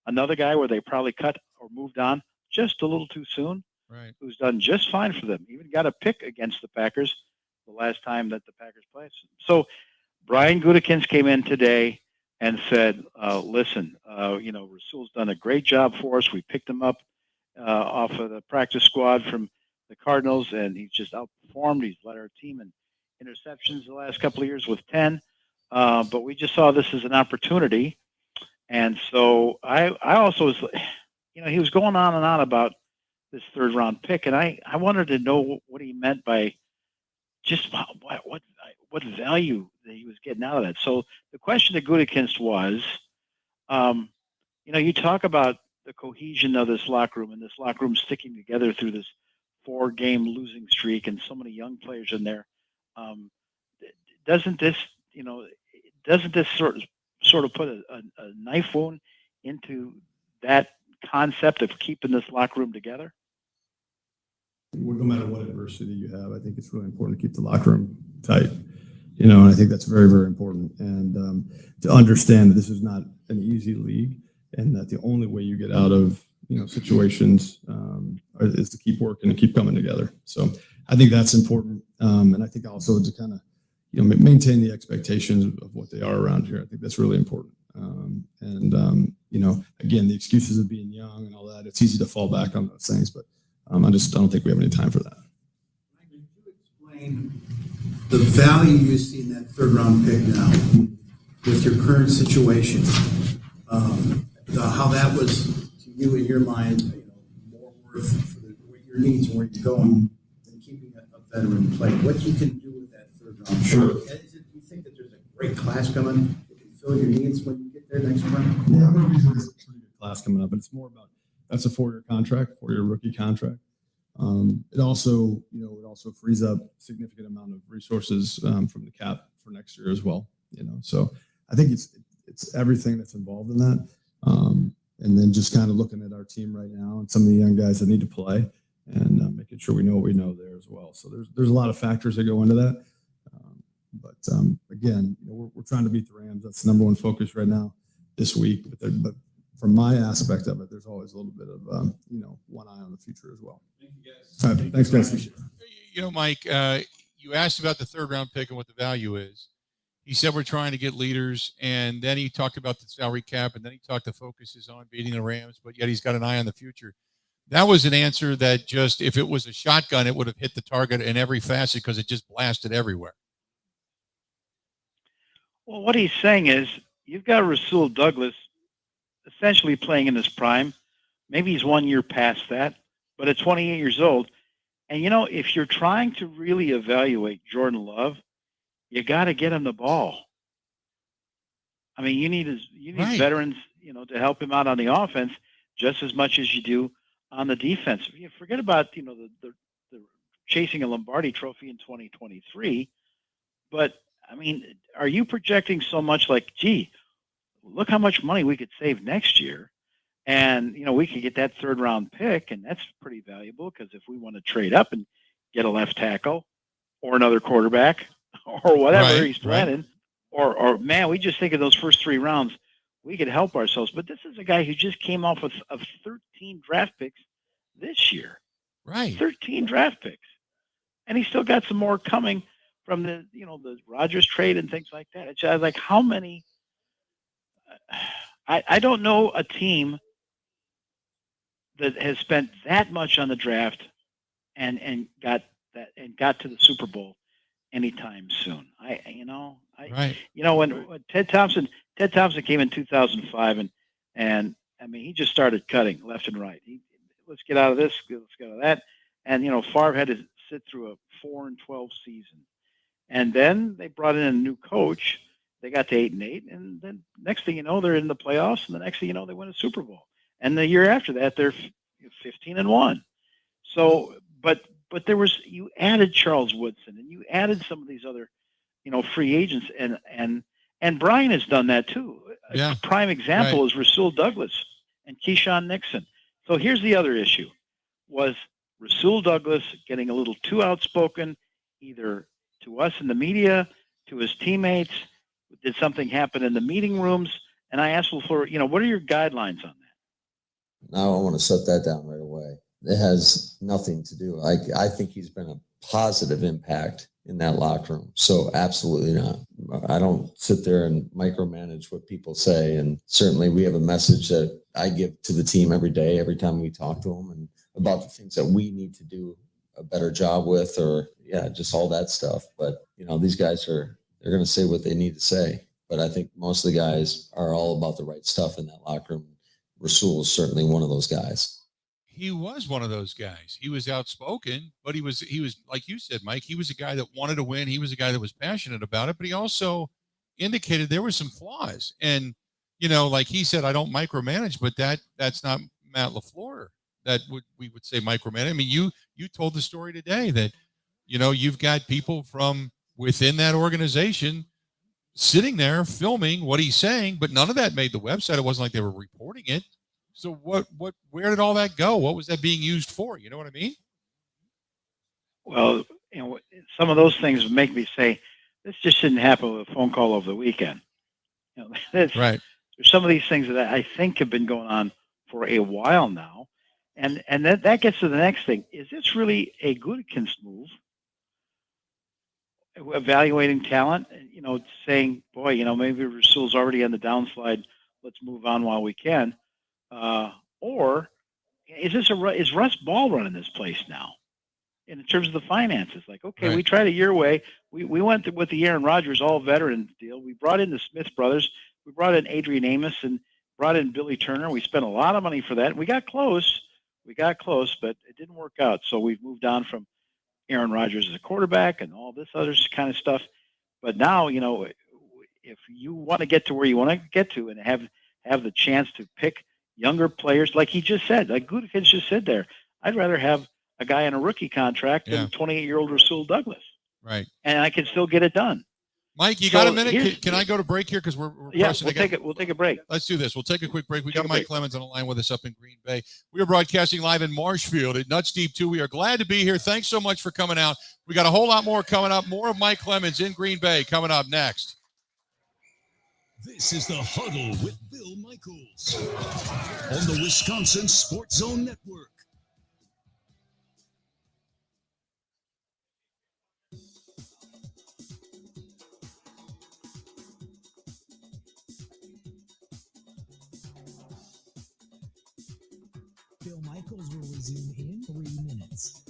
another guy where they probably cut or moved on just a little too soon, Right. who's done just fine for them, even got a pick against the Packers the last time that the Packers played. So Brian Gutekunst came in today and said, listen, Rasul's done a great job for us. We picked him up off of the practice squad from the Cardinals, and he's just outperformed. He's led our team in interceptions the last couple of years with 10. But we just saw this as an opportunity. And so I also was, he was going on and on about this third round pick. And I wanted to know what he meant by just what value that he was getting out of that. So the question to Gutekunst was, you talk about the cohesion of this locker room and this locker room sticking together through this 4-game losing streak and so many young players in there. Doesn't this sort of put a knife wound into that concept of keeping this locker room together? No matter what adversity you have, I think it's really important to keep the locker room tight. And I think that's very, very important. And to understand that this is not an easy league, and that the only way you get out of situations is to keep working and keep coming together. So I think that's important. And I think also to kind of maintain the expectations of what they are around here. I think that's really important. Again, the excuses of being young and all that, it's easy to fall back on those things, but I don't think we have any time for that. Could you explain the value you see in that third round pick now with your current situation? How that was to you in your mind, more worth for your needs and where you're going than keeping a veteran play. What you can do with that third round pick? Sure. Do you think that there's a great class coming that can fill your needs when you get there next spring? Yeah, there's a pretty good class coming up, but it's more about that's a 4-year contract, 4-year rookie contract. It also frees up significant amount of resources from the cap for next year as well. So I think it's everything that's involved in that. And then just kind of looking at our team right now and some of the young guys that need to play and making sure we know what we know there as well. So there's a lot of factors that go into that. Again, we're trying to beat the Rams. That's the number one focus right now this week. But from my aspect of it, there's always a little bit of one eye on the future as well. Thank you guys. All right, thanks, guys. Mike, you asked about the third round pick and what the value is. He said we're trying to get leaders, and then he talked about the salary cap, and then he talked the focus is on beating the Rams, but yet he's got an eye on the future. That was an answer that just, if it was a shotgun, it would have hit the target in every facet because it just blasted everywhere. Well, what he's saying is you've got Rasul Douglas essentially playing in his prime. Maybe he's 1 year past that, but at 28 years old. And, if you're trying to really evaluate Jordan Love, you got to get him the ball. I mean, you need Right. veterans, to help him out on the offense just as much as you do on the defense. You forget about, the chasing a Lombardi trophy in 2023. But, I mean, are you projecting so much like, gee, look how much money we could save next year? And, we could get that third round pick, and that's pretty valuable because if we want to trade up and get a left tackle or another quarterback or whatever he's planning, or man, we just think of those first 3 rounds, we could help ourselves. But this is a guy who just came off of 13 draft picks this year. Right. 13 draft picks. And he's still got some more coming from the Rodgers trade and things like that. It's like how many I don't know a team that has spent that much on the draft and got to the Super Bowl anytime soon. When Ted Thompson came in 2005 and I mean he just started cutting left and right. Let's get out of this, let's get out of that. And Favre had to sit through a 4-12 season. And then they brought in a new coach. They got to 8-8, and then next thing you know, they're in the playoffs, and the next thing you know, they win a Super Bowl. And the year after that, they're 15-1. So, but you added Charles Woodson, and you added some of these other, free agents, and Brian has done that too. Yeah. A prime example is Rasul Douglas and Keyshawn Nixon. So here's the other issue: was Rasul Douglas getting a little too outspoken, either to us in the media, to his teammates? Did something happen in the meeting rooms? And I asked LaFleur, what are your guidelines on that? I don't want to set that down right away. It has nothing to do. I think he's been a positive impact in that locker room. So absolutely not. I don't sit there and micromanage what people say. And certainly we have a message that I give to the team every day, every time we talk to them, and about the things that we need to do a better job with, or just all that stuff. But, these guys they're going to say what they need to say. But I think most of the guys are all about the right stuff in that locker room. Rasul is certainly one of those guys. He was one of those guys. He was outspoken, but he was like you said, Mike, he was a guy that wanted to win. He was a guy that was passionate about it, but he also indicated there were some flaws. And, like he said, I don't micromanage, but that's not Matt LaFleur. We would say micromanage. I mean, you told the story today that, you've got people from within that organization sitting there filming what he's saying, but none of that made the website. It wasn't like they were reporting it. So where did all that go? What was that being used for? You know what I mean? Well, some of those things make me say, this just didn't happen with a phone call over the weekend. Right. There's some of these things that I think have been going on for a while now. And that gets to the next thing. Is this really a Gutekunst move? Evaluating talent, saying, boy, maybe Rasul's already on the downslide. Let's move on while we can. Or is Russ Ball running this place now? In terms of the finances, like, okay, right. We tried it your way. We went with the Aaron Rodgers all veteran deal. We brought in the Smith brothers. We brought in Adrian Amos and brought in Billy Turner. We spent a lot of money for that. We got close, but it didn't work out. So we've moved on from Aaron Rodgers as a quarterback and all this other kind of stuff. But now, if you want to get to where you want to get to and have the chance to pick younger players, like he just said, like Gutekunst just said there, I'd rather have a guy on a rookie contract than 28-year-old Rasul Douglas. Right. And I can still get it done. Mike, you got a minute? Can I go to break here? Because we're pressing again. We'll take a break. Let's do this. We'll take a quick break. We got Mike Clemens on the line with us up in Green Bay. We are broadcasting live in Marshfield at NUTZ Deep 2. We are glad to be here. Thanks so much for coming out. We got a whole lot more coming up. More of Mike Clemens in Green Bay coming up next. This is the Huddle with Bill Michaels on the Wisconsin Sports Zone Network. Bill Michaels will resume in 3 minutes.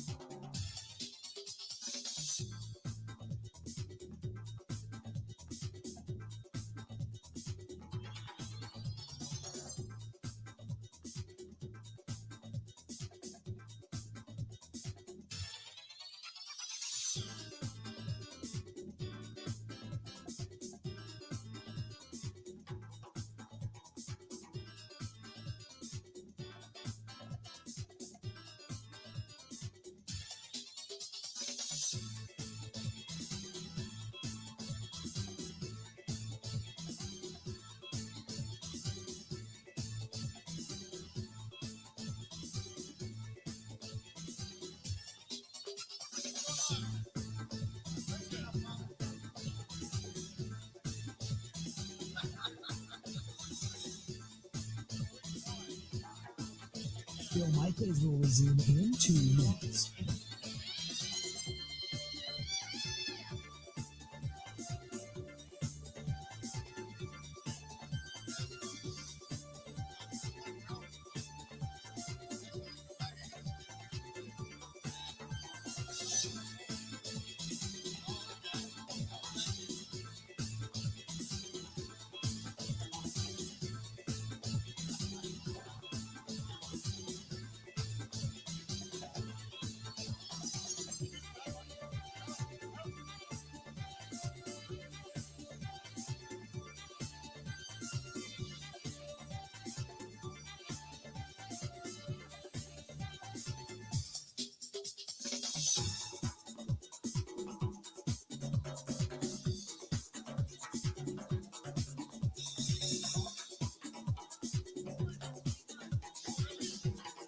Bill Michaels will resume in 2 minutes.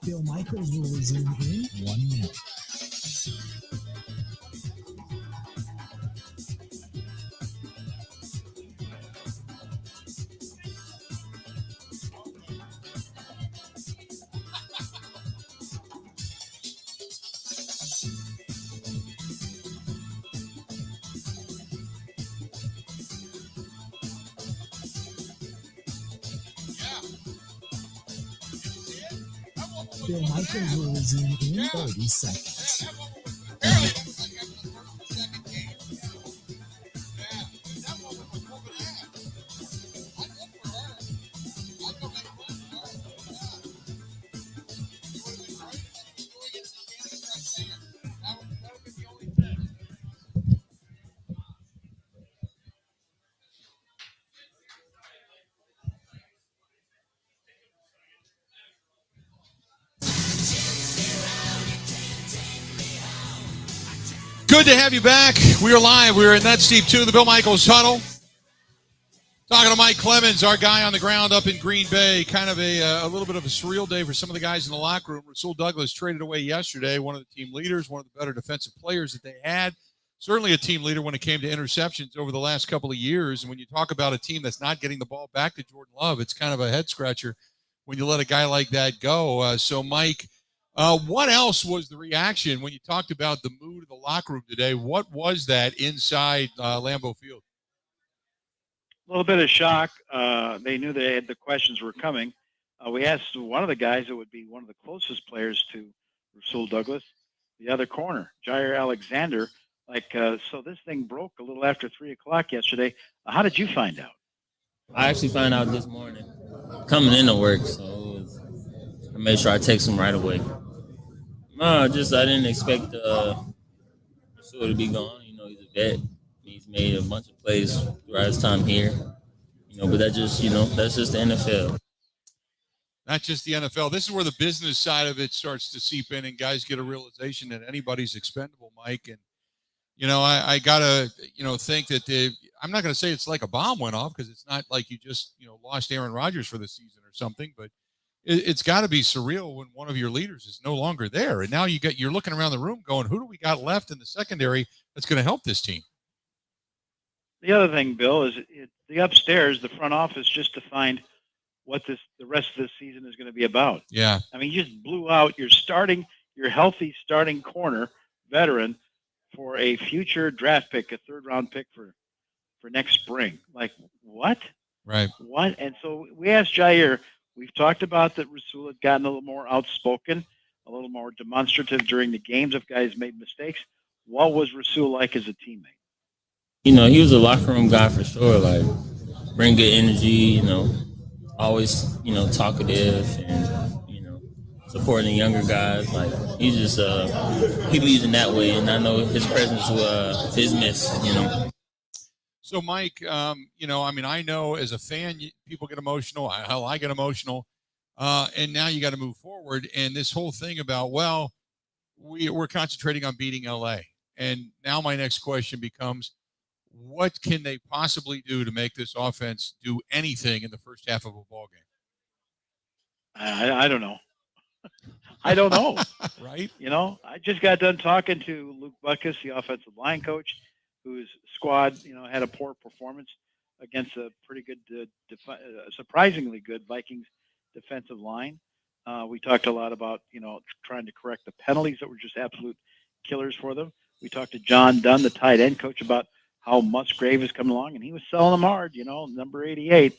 Bill Michaels will resume in 1 minute. Bill Michaels will resume in 30 seconds. Good to have you back. We are live. We're in NUTZ Deep 2, the Bill Michaels Huddle. Talking to Mike Clemens, our guy on the ground up in Green Bay. Kind of a little bit of a surreal day for some of the guys in the locker room. Rasul Douglas traded away yesterday, one of the team leaders, one of the better defensive players that they had. Certainly a team leader when it came to interceptions over the last couple of years. And when you talk about a team that's not getting the ball back to Jordan Love, it's kind of a head scratcher when you let a guy like that go. So, Mike, what else was the reaction when you talked about the mood of the locker room today? What was that inside Lambeau Field? A little bit of shock. They knew the questions were coming. We asked one of the guys that would be one of the closest players to Rasul Douglas, the other corner, Jair Alexander. So this thing broke a little after 3 o'clock yesterday. How did you find out? I actually found out this morning, coming into work, so I made sure I text him right away. No, I didn't expect Rasul to be gone. You know, he's a vet. He's made a bunch of plays throughout his time here. You know, but that's just the NFL. Not just the NFL. This is where the business side of it starts to seep in, and guys get a realization that anybody's expendable, Mike. And I gotta think that I'm not gonna say it's like a bomb went off, because it's not like you just lost Aaron Rodgers for the season or something, but it's got to be surreal when one of your leaders is no longer there, and now you're looking around the room going, who do we got left in the secondary that's going to help this team? The other thing, Bill, is the upstairs, the front office just defined what the rest of this season is going to be about. Yeah, I mean, you just blew out your healthy starting corner veteran for a future draft pick, a third-round pick for next spring. Like, what? Right. What? And so we asked Jair. We've talked about that Rasul had gotten a little more outspoken, a little more demonstrative during the games if guys made mistakes. What was Rasul like as a teammate? You know, he was a locker room guy for sure. Like, bring good energy, always, talkative and, supporting the younger guys. Like, he's just, he leads in that way. And I know his presence is missed, So, Mike, I know as a fan, people get emotional. Hell, I get emotional. And now you got to move forward. And this whole thing about, we're concentrating on beating LA. And now my next question becomes, what can they possibly do to make this offense do anything in the first half of a ball game? I don't know. I don't know. Right? I just got done talking to Luke Butkus, the offensive line coach, whose squad, had a poor performance against a pretty good, surprisingly good Vikings defensive line. We talked a lot about, trying to correct the penalties that were just absolute killers for them. We talked to John Dunn, the tight end coach, about how Musgrave is coming along, and he was selling them hard, number 88,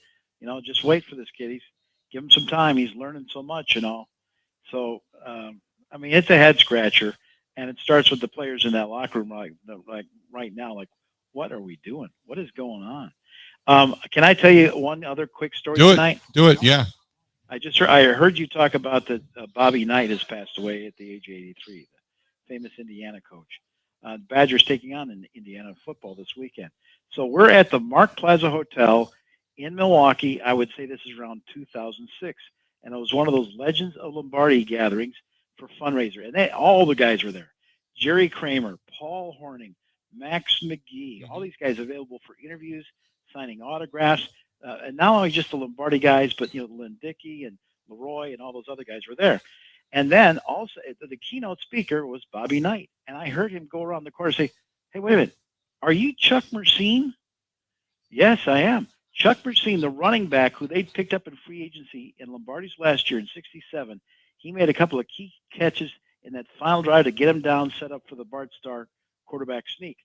just wait for this kid. Give him some time. He's learning so much, So, it's a head scratcher, and it starts with the players in that locker room, like right now, like, what are we doing? What is going on? Can I tell you one other quick story tonight? Do it. Yeah. I heard you talk about that Bobby Knight has passed away at the age of 83, the famous Indiana coach. Badgers taking on in Indiana football this weekend. So we're at the Mark Plaza Hotel in Milwaukee. I would say this is around 2006. And it was one of those Legends of Lombardi gatherings for fundraiser. And all the guys were there. Jerry Kramer, Paul Horning, Max McGee, all these guys available for interviews, signing autographs. And not only just the Lombardi guys, but, Lynn Dickey and Leroy and all those other guys were there. And then also the keynote speaker was Bobby Knight. And I heard him go around the corner and say, hey, wait a minute. Are you Chuck Mersine? Yes, I am. Chuck Mersine, the running back who they picked up in free agency in Lombardi's last year in 67, he made a couple of key catches in that final drive to get him down, set up for the Bart Starr quarterback sneak.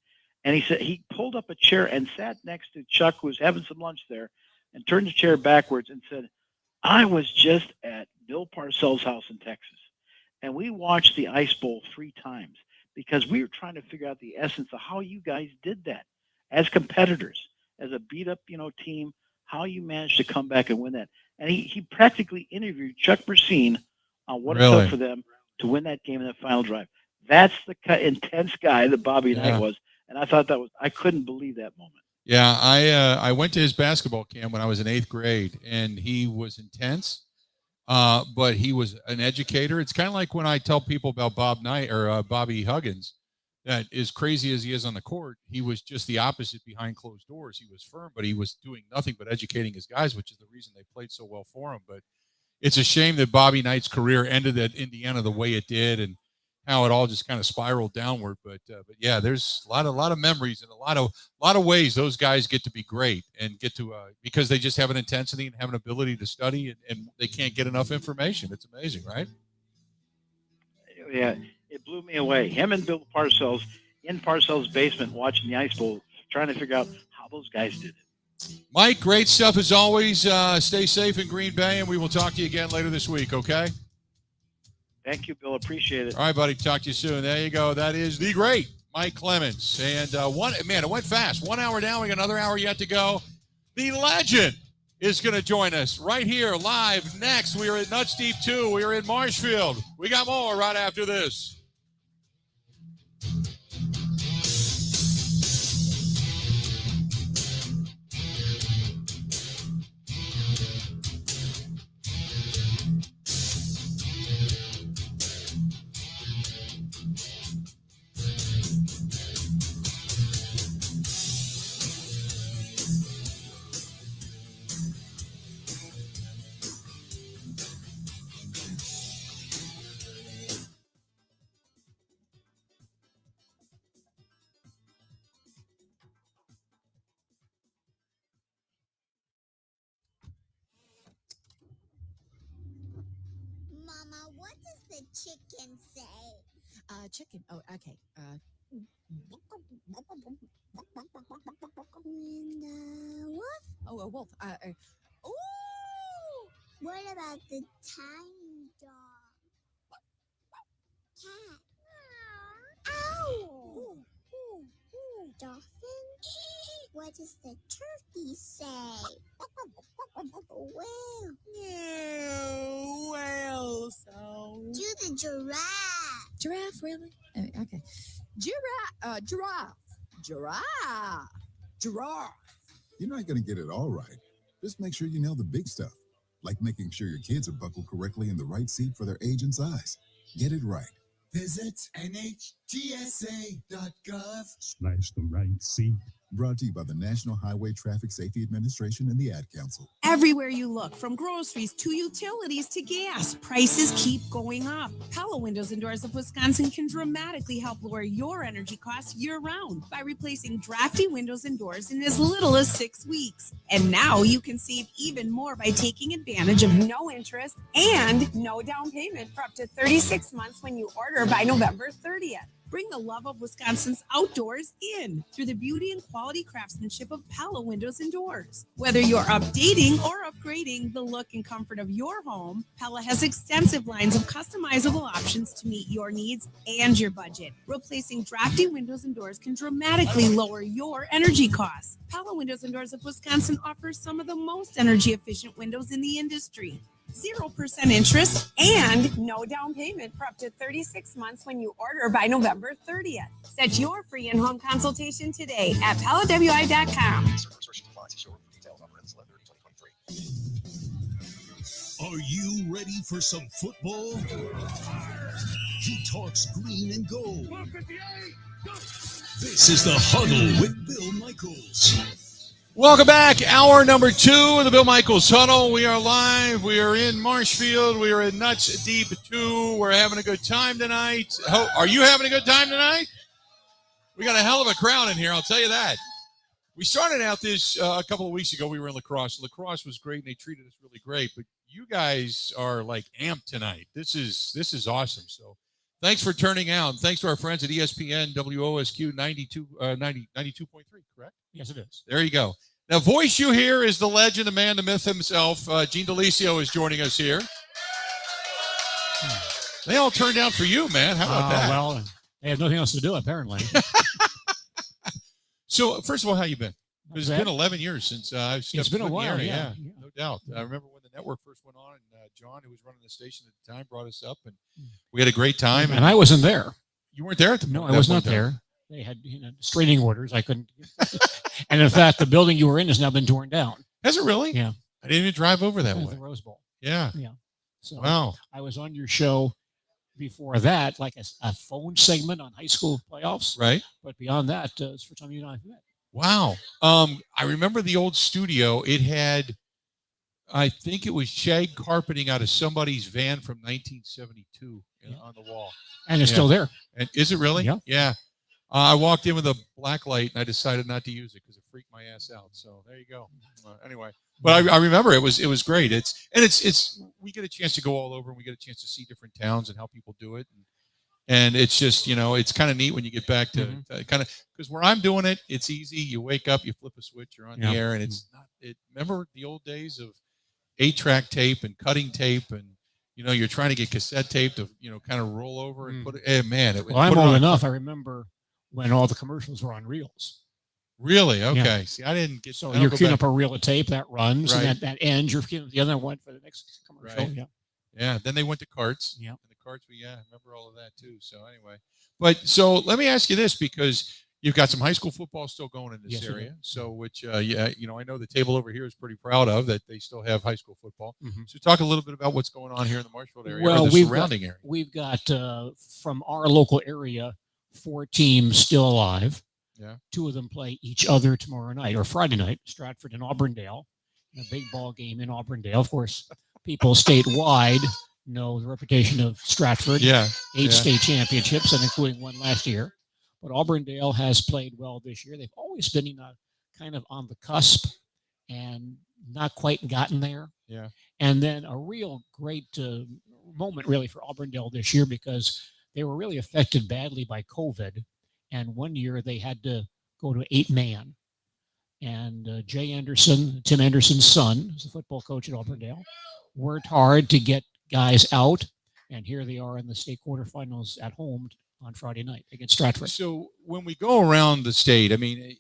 And he said he pulled up a chair and sat next to Chuck, who was having some lunch there, and turned the chair backwards and said, I was just at Bill Parcells' house in Texas, and we watched the Ice Bowl 3 times because we were trying to figure out the essence of how you guys did that as competitors, as a beat-up, team, how you managed to come back and win that. And he practically interviewed Chuck Mersine on what it took for them to win that game in that final drive. That's the intense guy that Bobby Knight was, and I thought I couldn't believe that moment. Yeah, I went to his basketball camp when I was in 8th grade, and he was intense, but he was an educator. It's kind of like when I tell people about Bob Knight or Bobby Huggins, that as crazy as he is on the court, he was just the opposite behind closed doors. He was firm, but he was doing nothing but educating his guys, which is the reason they played so well for him. But it's a shame that Bobby Knight's career ended at Indiana the way it did, and how it all just kind of spiraled downward. But yeah, there's a lot of memories and a lot of ways those guys get to be great and get to because they just have an intensity and have an ability to study, and they can't get enough information. It's amazing, right? Yeah, it blew me away. Him and Bill Parcells in Parcells' basement watching the Ice Bowl, trying to figure out how those guys did it. Mike, great stuff as always. Stay safe in Green Bay, and we will talk to you again later this week, okay? Thank you, Bill. Appreciate it. All right, buddy. Talk to you soon. There you go. That is the great Mike Clemens. And it went fast. 1 hour down. We got another hour yet to go. The legend is going to join us right here live next. We are at NUTZ Deep 2. We are in Marshfield. We got more right after this. Mama, what does the chicken say? Chicken. Oh, okay. And wolf? Oh, a wolf. Ooh! What about the tiny dog? Cat. Owl. Dolphin? What does the turkey say? Whale. Yeah, whale sound. Do the giraffe. Giraffe, really? Okay. Giraffe. Giraffe. You're not going to get it all right. Just make sure you nail the big stuff, like making sure your kids are buckled correctly in the right seat for their age and size. Get it right. Visit NHTSA.gov/the right seat. Brought to you by the National Highway Traffic Safety Administration and the Ad Council. Everywhere you look, from groceries to utilities to gas, prices keep going up. Pella Windows and Doors of Wisconsin can dramatically help lower your energy costs year-round by replacing drafty windows and doors in as little as 6 weeks. And now you can save even more by taking advantage of no interest and no down payment for up to 36 months when you order by November 30th. Bring the love of Wisconsin's outdoors in through the beauty and quality craftsmanship of Pella Windows and Doors. Whether you're updating or upgrading the look and comfort of your home, Pella has extensive lines of customizable options to meet your needs and your budget. Replacing drafty windows and doors can dramatically lower your energy costs. Pella Windows and Doors of Wisconsin offers some of the most energy efficient windows in the industry. 0% interest and no down payment for up to 36 months when you order by November 30th. Set your free in-home consultation today at PellaWI.com. Are you ready for some football? He talks green and gold. This is the Huddle with Bill Michaels Welcome back. Hour number 2 of the Bill Michaels Huddle. We are live. We are in Marshfield. We are in NUTZ Deep 2. We're having a good time tonight. Are you having a good time tonight? We got a hell of a crowd in here, I'll tell you that. We started out this a couple of weeks ago. We were in lacrosse. Lacrosse was great, and they treated us really great. But you guys are like amped tonight. This is awesome. So thanks for turning out. Thanks to our friends at ESPN WOSQ 92.3, correct? Yes, it is. There you go. Now, voice you hear is the legend, the man, the myth himself. Gene DeLisio is joining us here. They all turned out for you, man. How about that? Well, they have nothing else to do, apparently. So, first of all, how you been? It's bad. been 11 years since I've stepped It's been a foot in the while, area. yeah. No doubt. I remember when the network first went on, and John, who was running the station at the time, brought us up, and we had a great time. And I wasn't there. You weren't there at the No, point- I was that not point in time. there. They had restraining orders. I couldn't. And in fact, the building you were in has now been torn down. Has it really? Yeah. I didn't even drive over that Yeah, way. the Rose Bowl. Yeah. Yeah. So Wow. I was on your show before that, like a phone segment on high school playoffs. Right. But beyond that, it's the first time you and I have met. Wow. I remember the old studio. It had, I think it was shag carpeting out of somebody's van from 1972 on the wall. And it's still there. And is it really? Yeah. Yeah. I walked in with a black light, and I decided not to use it because it freaked my ass out. So there you go. Anyway, but I remember it was great. It's we get a chance to go all over, and we get a chance to see different towns and how people do it. And it's just, it's kind of neat when you get back to kind of, because where I'm doing it, it's easy. You wake up, you flip a switch, you're on the air, and it's not, remember the old days of 8-track tape and cutting tape, and, you're trying to get cassette tape to, kind of roll over and put it, man. Well, I'm old enough. I remember when all the commercials were on reels. Really? Okay. Yeah. See, I didn't get So I don't you're go queuing back- up a reel of tape that runs, Right. and that ends. You're queuing up the other one for the next commercial. Right. Yeah. Yeah. Then they went to carts. Yeah. And the carts, I remember all of that too. So anyway, so let me ask you this, because you've got some high school football still going in this Yes, we area. do. So, which, I know the table over here is pretty proud of that they still have high school football. Mhm. So talk a little bit about what's going on here in the Marshfield area, Well, or the surrounding area. We've got from our local area 4 teams still alive. Yeah. 2 of them play each other tomorrow night or Friday night, Stratford and Auburndale, in a big ball game in Auburndale. Of course, people statewide know the reputation of Stratford. Yeah. 8 state championships, and including one last year. But Auburndale has played well this year. They've always been kind of on the cusp and not quite gotten there. Yeah. And then a real great moment really for Auburndale this year, because they were really affected badly by COVID. And one year they had to go to 8-man. And Jay Anderson, Tim Anderson's son, who's the football coach at Auburndale, worked hard to get guys out. And here they are in the state quarterfinals at home on Friday night against Stratford. So when we go around the state, I mean,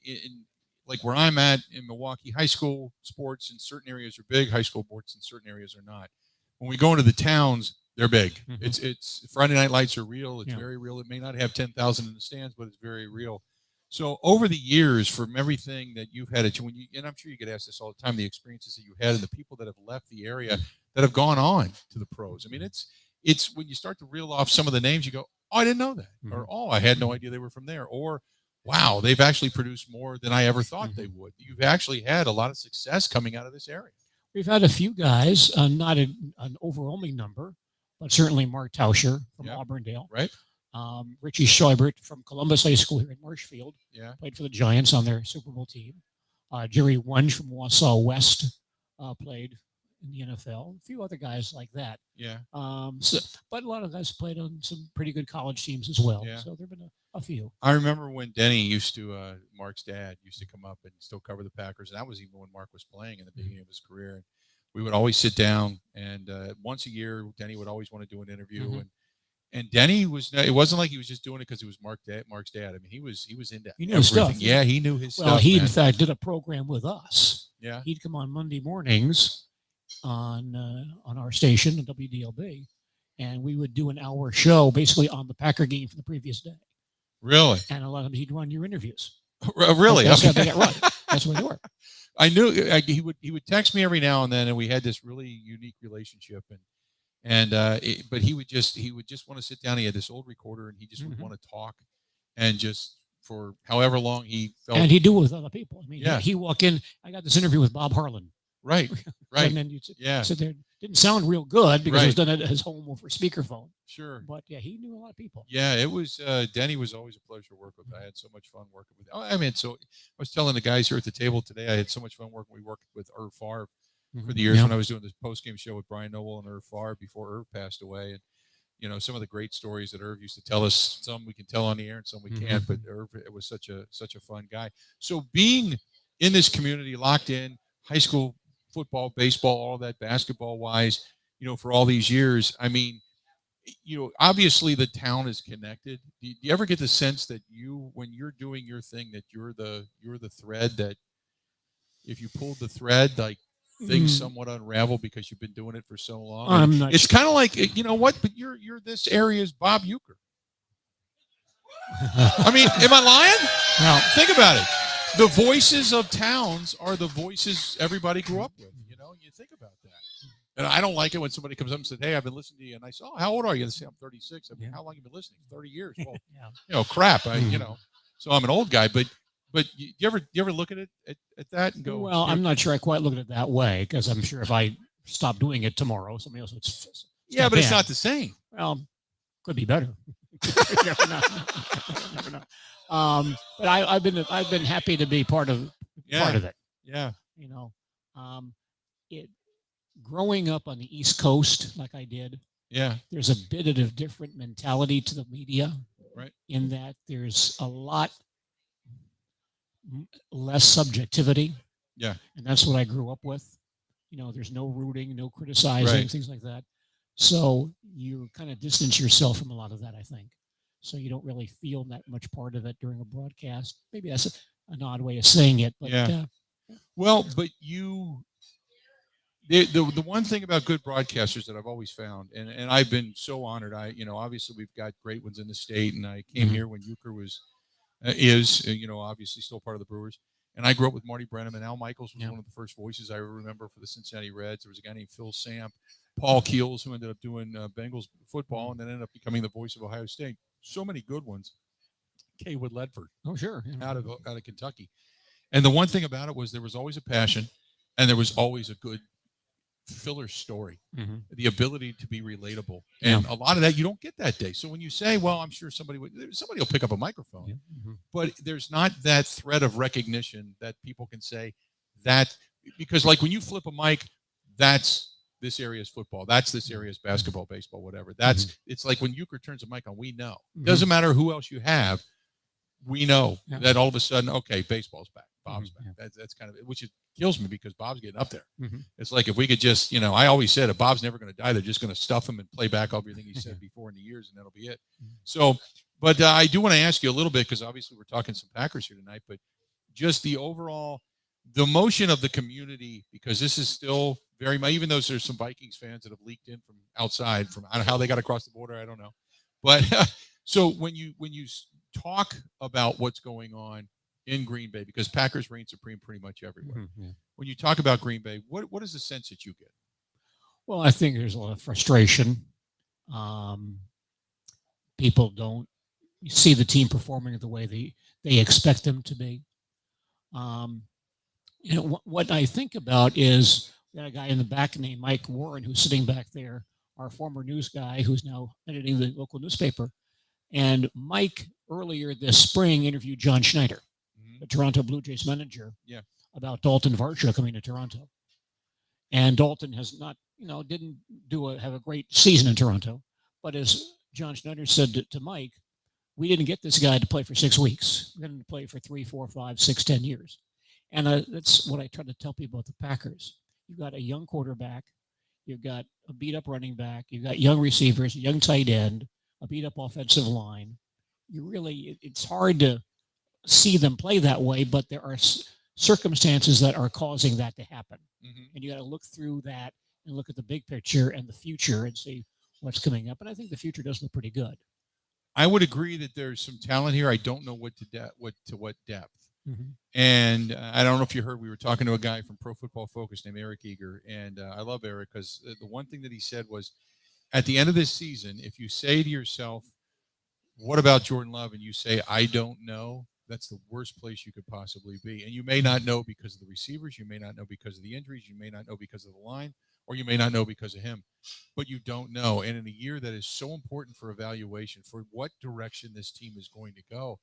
like where I'm at in Milwaukee, high school sports in certain areas are big, high school sports in certain areas are not. When we go into the towns, they're big. Mm-hmm. It's Friday night lights are real. It's Yeah. very real. It may not have 10,000 in the stands, but it's very real. So over the years, from everything that you've had, and I'm sure you get asked this all the time, the experiences that you had and the people that have left the area that have gone on to the pros. I mean, it's when you start to reel off some of the names, you go, oh, I didn't know that. Mm-hmm. Or, oh, I had no idea they were from there. Or, wow, they've actually produced more than I ever thought Mm-hmm. they would. You've actually had a lot of success coming out of this area. We've had a few guys, not an overwhelming number, but certainly Mark Tauscher from Auburndale. Right. Richie Scheubert from Columbus High School here in Marshfield. Yeah. Played for the Giants on their Super Bowl team. Jerry Wunsch from Wausau West played in the NFL. A few other guys like that. Yeah. But a lot of guys played on some pretty good college teams as well. Yeah. So there have been a few. I remember when Denny used to, Mark's dad used to come up and still cover the Packers. And that was even when Mark was playing in the beginning of his career. And we would always sit down, and once a year, Denny would always want to do an interview. Mm-hmm. And Denny it wasn't like he was just doing it because it was Mark's dad. I mean, he was into He knew his everything. stuff. Yeah, he knew his stuff. Well, he in man. fact did a program with us. Yeah. He'd come on Monday mornings on our station, WDLB, and we would do an hour show basically on the Packer game from the previous day. Really? And a lot of times he'd run your interviews. Really? That's how Okay. they get run. That's what they were. I knew he would text me every now and then, and we had this really unique relationship. But he would just want to sit down. He had this old recorder, and he just would want to talk and just for however long he felt. And he'd do it with other people. I mean, Yeah. he walk in. I got this interview with Bob Harlan. Right. Right. And then you Yeah. sit there. Didn't sound real good because it was Right. done at his home over speakerphone. Sure. But yeah, he knew a lot of people. Yeah, it was Denny was always a pleasure to work with. I had so much fun working with. I mean, so I was telling the guys here at the table today, I had so much fun working. We worked with Irv Favre for the years Yeah. when I was doing this post-game show with Brian Noble and Irv Favre before Irv passed away. And you know, some of the great stories that Irv used to tell us, some we can tell on the air and some we can't, but Irv, it was such a fun guy. So being in this community, locked in, high school football, baseball, all that, basketball wise, you know, for all these years, I mean, you know, obviously the town is connected. Do you ever get the sense that you, when you're doing your thing, that you're the thread, that if you pulled the thread, like things somewhat unravel because you've been doing it for so long? I'm not It's kind of like, you know what, but you're this area's Bob Euchre. I mean, am I lying? No. Think about it. The voices of towns are the voices everybody grew up with. You know, you think about that. And I don't like it when somebody comes up and says, "Hey, I've been listening to you," and I say, "Oh, how old are you?" And they say, "I'm 36." I mean, how long have you been listening? 30 years. Well, you know, crap. You know, so I'm an old guy. But you ever look at it at that and go, Well, I'm not sure I quite look at it that way because I'm sure if I stop doing it tomorrow, somebody else would. Yeah, but it's not the same. Well, could be better. Never know. Never know. But I've been happy to be part of it. Yeah. You know, it growing up on the East Coast like I did. Yeah. There's a bit of a different mentality to the media, right? In that there's a lot less subjectivity. Yeah. And that's what I grew up with. You know, there's no rooting, no criticizing, Right. things like that. So you kind of distance yourself from a lot of that, I think. So you don't really feel that much part of it during a broadcast. Maybe that's an odd way of saying it, but Yeah. Well, but the one thing about good broadcasters that I've always found, and I've been so honored. Obviously we've got great ones in the state, and I came here when Euchre is obviously still part of the Brewers. And I grew up with Marty Brenham, and Al Michaels was one of the first voices I remember for the Cincinnati Reds. There was a guy named Phil Samp, Paul Keels, who ended up doing Bengals football and then ended up becoming the voice of Ohio State. So many good ones. Kaywood Ledford. Oh, sure. Out of Kentucky. And the one thing about it was there was always a passion, and there was always a good filler story, the ability to be relatable. And a lot of that you don't get that day. So when you say, well, I'm sure somebody will pick up a microphone, but there's not that thread of recognition that people can say that, because like when you flip a mic, that's this area's football, that's this area's basketball, baseball, whatever. That's it's like when Euchre turns a mic on, we know. Doesn't matter who else you have, we know that all of a sudden, okay, baseball's back, Bob's back. That's kind of it, which kills me because Bob's getting up there. It's like if we could just, I always said if Bob's never going to die, they're just going to stuff him and play back everything he said before in the years, and that'll be it. So, but I do want to ask you a little bit, because obviously we're talking some Packers here tonight, but just the overall, the motion of the community, because this is still very much, even though there's some Vikings fans that have leaked in from outside, from I don't know how they got across the border, I don't know. But so when you talk about what's going on in Green Bay, because Packers reign supreme pretty much everywhere. When you talk about Green Bay, what is the sense that you get? Well, I think there's a lot of frustration. People don't see the team performing the way they expect them to be. What I think about is we got a guy in the back named Mike Warren who's sitting back there, our former news guy who's now editing the local newspaper. And Mike earlier this spring interviewed John Schneider, the Toronto Blue Jays manager, about Dalton Varsha coming to Toronto. And Dalton has not, didn't have a great season in Toronto. But as John Schneider said to Mike, we didn't get this guy to play for 6 weeks. We're going to play for 3, 4, 5, 6, 10 years. And that's what I try to tell people about the Packers. You've got a young quarterback. You've got a beat-up running back. You've got young receivers, a young tight end, a beat-up offensive line. It's hard to see them play that way, but there are circumstances that are causing that to happen. And you got to look through that and look at the big picture and the future and see what's coming up. And I think the future does look pretty good. I would agree that there's some talent here. I don't know what depth. And I don't know if you heard, we were talking to a guy from Pro Football Focus named Eric Eager. And I love Eric because the one thing that he said was, at the end of this season, if you say to yourself, what about Jordan Love? And you say, I don't know, That's the worst place you could possibly be. And you may not know because of the receivers. You may not know because of the injuries. You may not know because of the line, or you may not know because of him. But you don't know. And in a year that is so important for evaluation, for what direction this team is going to go,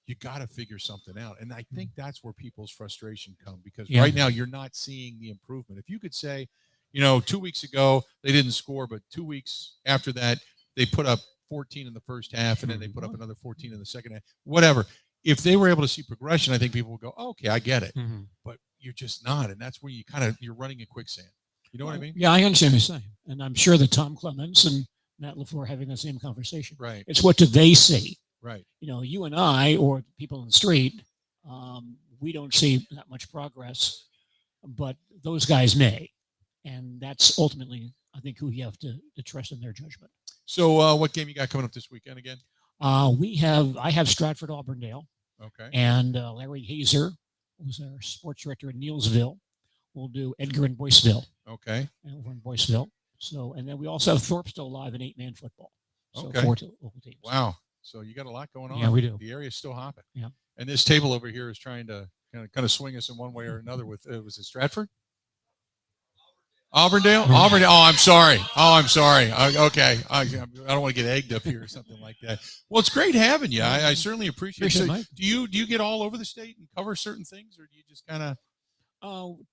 you got to figure something out. And I think that's where people's frustration come, because right now you're not seeing the improvement. If you could say, 2 weeks ago they didn't score, but 2 weeks after that they put up 14 in the first half, and then they put up another 14 in the second half, whatever. If they were able to see progression, I think people would go, oh, okay, I get it. But you're just not. And that's where you're running in quicksand. You know what I mean? Yeah, I understand what you're saying. And I'm sure that Tom Clemens and Matt LaFleur are having the same conversation. Right. It's what do they see? Right. You and I, or people in the street, we don't see that much progress, but those guys may. And that's ultimately, I think, who you have to trust in their judgment. So what game you got coming up this weekend again? I have Stratford Auburndale. Okay. And Larry Hazer, who's our sports director in Neilsville, will do Edgar and Boyceville. Okay. And over in Boyceville. So, and then we also have Thorpesville live in 8-man football. So Okay. 4 local teams. Wow. So you got a lot going on. Yeah, we do. The area's still hopping. Yeah. And this table over here is trying to kind of swing us in one way or another with, was it Stratford? Auburndale? Auburndale. Oh, I'm sorry. Okay. I don't want to get egged up here or something like that. Well, it's great having you. I certainly appreciate it. So do you get all over the state and cover certain things, or do you just kind of?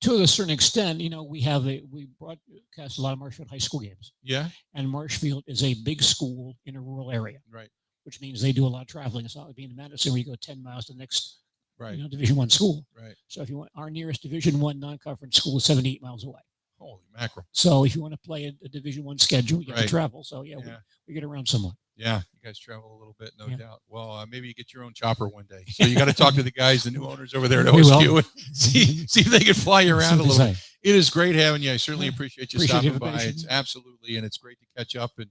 To a certain extent, we broadcast a lot of Marshfield high school games. Yeah. And Marshfield is a big school in a rural area. Right. Which means they do a lot of traveling. It's not like being in Madison where you go 10 miles to the next Division I school. Right. So if you want, our nearest Division I non-conference school is 78 miles away. Holy mackerel. So if you want to play a Division I schedule, you have to travel. So we get around somewhat. Yeah, you guys travel a little bit, no doubt. Well, maybe you get your own chopper one day. So you got to talk to the guys, the new owners over there at OSQ, and see if they can fly you around a little bit. It is great having you. I certainly appreciate you stopping by. It's absolutely, and it's great to catch up. And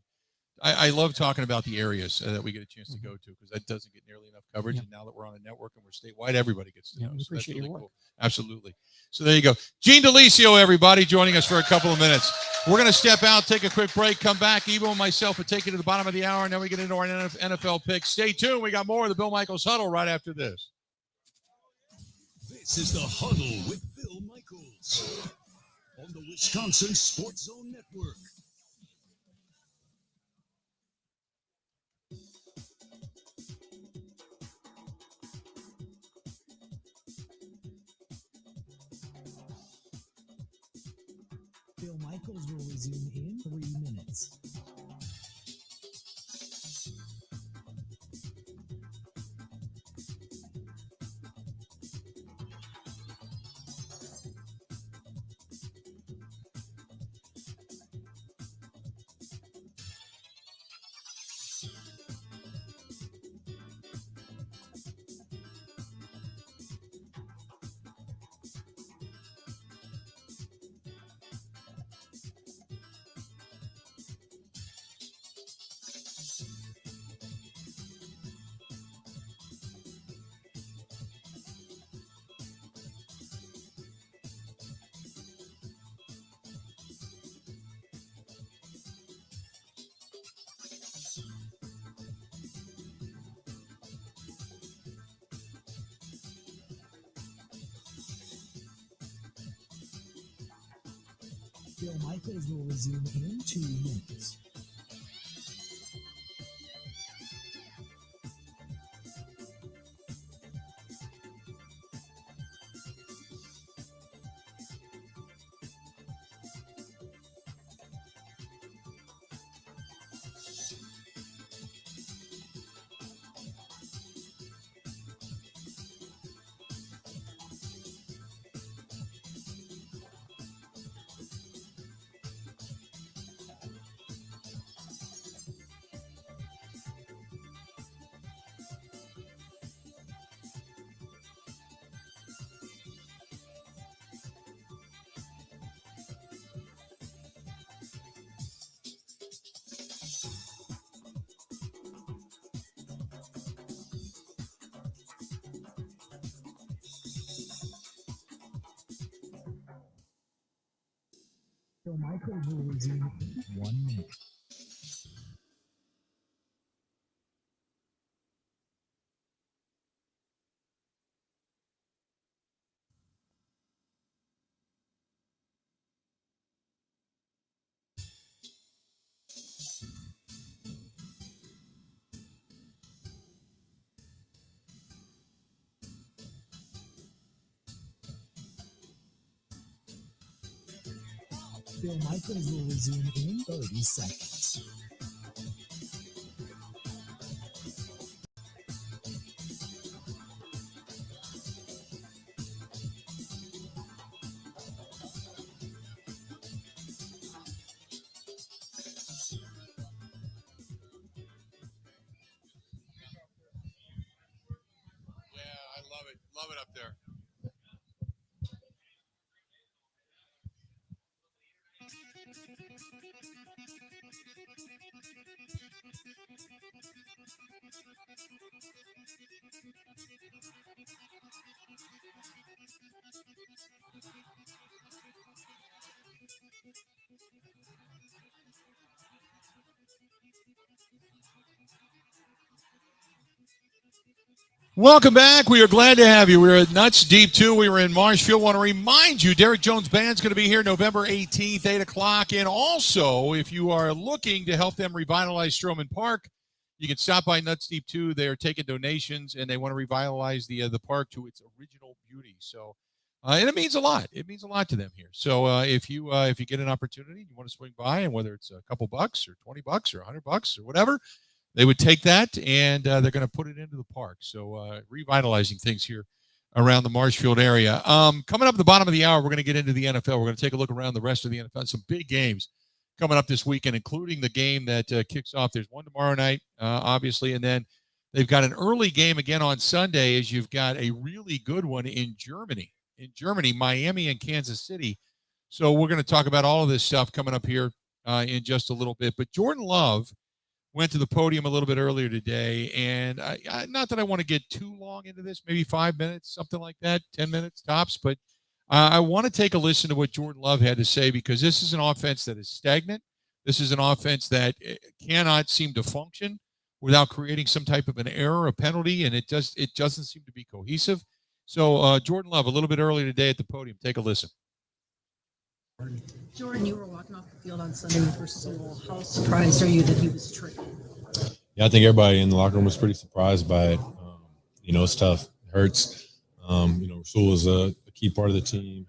I love talking about the areas that we get a chance to go to, because that doesn't get nearly enough coverage. And now that we're on a network and we're statewide, everybody gets to know. We appreciate really your work. Cool. Absolutely. So there you go. Gene DeLisio, everybody, joining us for a couple of minutes. We're going to step out, take a quick break, come back. Evo and myself will take you to the bottom of the hour, and then we get into our NFL picks. Stay tuned. We got more of the Bill Michaels Huddle right after this. This is the Huddle with Bill Michaels on the Wisconsin Sports Zone Network. Bill Michaels will resume in 3 minutes. Bill Michaels will resume in 2 minutes. Bill Michaels will resume in 1 minute. Bill Michaels will resume in 30 seconds. I love it. Love it up there. Welcome back. We are glad to have you. We're at NUTZ Deep 2. We were in Marshfield. Want to remind you, Derek Jones Band's going to be here November 18th, 8 o'clock. And also, if you are looking to help them revitalize Stroman Park, you can stop by NUTZ Deep 2. They are taking donations, and they want to revitalize the park to its original beauty. So, and it means a lot. It means a lot to them here. So if you get an opportunity, you want to swing by, and whether it's a couple bucks or $20 or $100 or whatever, they would take that, and they're going to put it into the park. So revitalizing things here around the Marshfield area. Coming up at the bottom of the hour, we're going to get into the NFL. We're going to take a look around the rest of the NFL. Some big games coming up this weekend, including the game that kicks off. There's one tomorrow night, obviously, and then they've got an early game again on Sunday, as you've got a really good one in Germany. In Germany, Miami and Kansas City. So we're going to talk about all of this stuff coming up here in just a little bit. But Jordan Love went to the podium a little bit earlier today, and not that I want to get too long into this, maybe 5 minutes, something like that, 10 minutes tops, but I want to take a listen to what Jordan Love had to say, because this is an offense that is stagnant. This is an offense that cannot seem to function without creating some type of an error, a penalty, and it doesn't seem to be cohesive. So Jordan Love, a little bit earlier today at the podium. Take a listen. Jordan, you were walking off the field on Sunday with Rasul. How surprised are you that he was tricky? Yeah, I think everybody in the locker room was pretty surprised by it. It's tough. It hurts. Rasul is a key part of the team,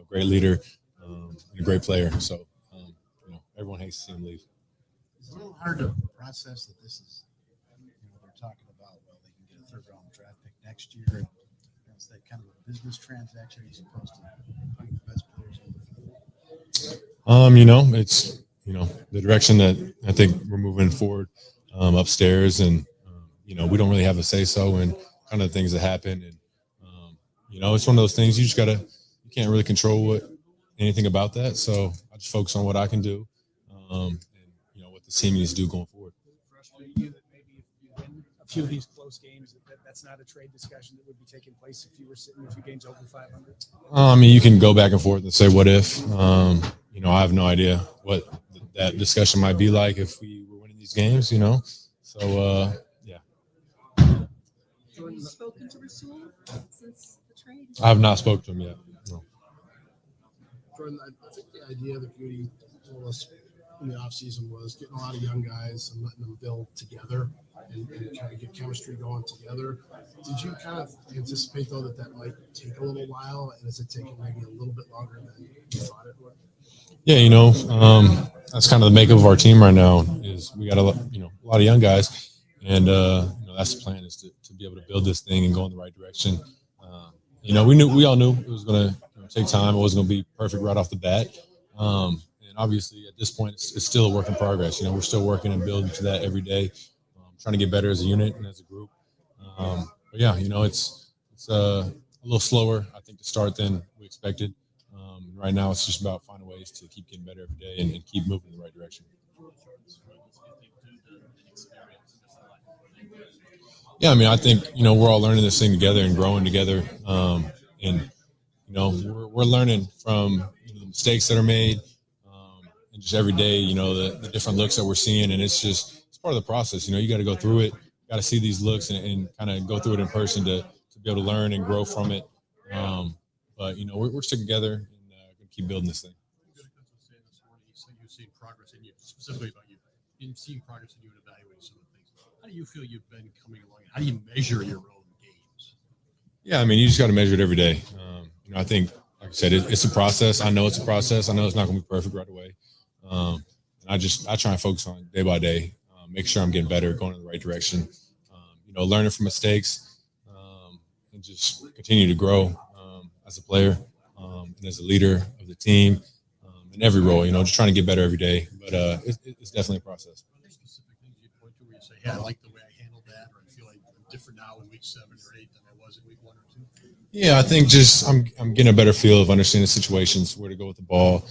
great leader, and a great player. So, everyone hates to see him leave. It's a little hard to process that this is, they're talking about, well, they can get a third-round draft pick next year. And it's that kind of a business transaction as opposed to putting the best players on the field. It's, the direction that I think we're moving forward upstairs, and, we don't really have a say-so in kind of things that happen. And, it's one of those things you can't really control anything about that. So I just focus on what I can do, and, what the team needs to do going forward. Frustrate you that maybe if you win a few of these close games, that's not a trade discussion that would be taking place if you were sitting a few games over 500? You can go back and forth and say, what if? I have no idea what that discussion might be like if we were winning these games, So, yeah. Jordan, have you spoken to Rasul since the trade? I have not spoken to him yet. No. Jordan, I think the idea the community told us in the offseason was getting a lot of young guys and letting them build together and kind of get chemistry going together. Did you kind of anticipate, though, that might take a little while, and is it taking maybe a little bit longer than you thought it would? Yeah, that's kind of the makeup of our team right now. Is we got a lot of young guys, and that's the plan, is to be able to build this thing and go in the right direction. We all knew it was going to take time. It wasn't going to be perfect right off the bat. And obviously, at this point, it's still a work in progress. We're still working and building to that every day, trying to get better as a unit and as a group. But yeah, it's a little slower, I think, to start than we expected. Right now, it's just about finding ways to keep getting better every day and keep moving in the right direction. Yeah, I think, we're all learning this thing together and growing together. We're learning from the mistakes that are made, and just every day, the different looks that we're seeing. And it's part of the process. You got to go through it, got to see these looks and kind of go through it in person to be able to learn and grow from it. But we're sticking together and keep building this thing. You've seen progress in you, specifically about you, in seeing progress in you and evaluating some of the things. How do you feel you've been coming along? How do you measure your own games? Yeah, you just got to measure it every day. I think like I said, it's a process. I know it's a process. I know it's not going to be perfect right away. And I try and focus on day by day, make sure I'm getting better, going in the right direction, learning from mistakes, and just continue to grow as a player and as a leader of the team in every role, just trying to get better every day. But it's definitely a process. Are there specific things you point to where you say, "Hey, I like the way I handled that," or I feel like I'm different now in week 7 or 8 than I was in week 1 or 2? Yeah, I think just I'm getting a better feel of understanding situations, where to go with the ball.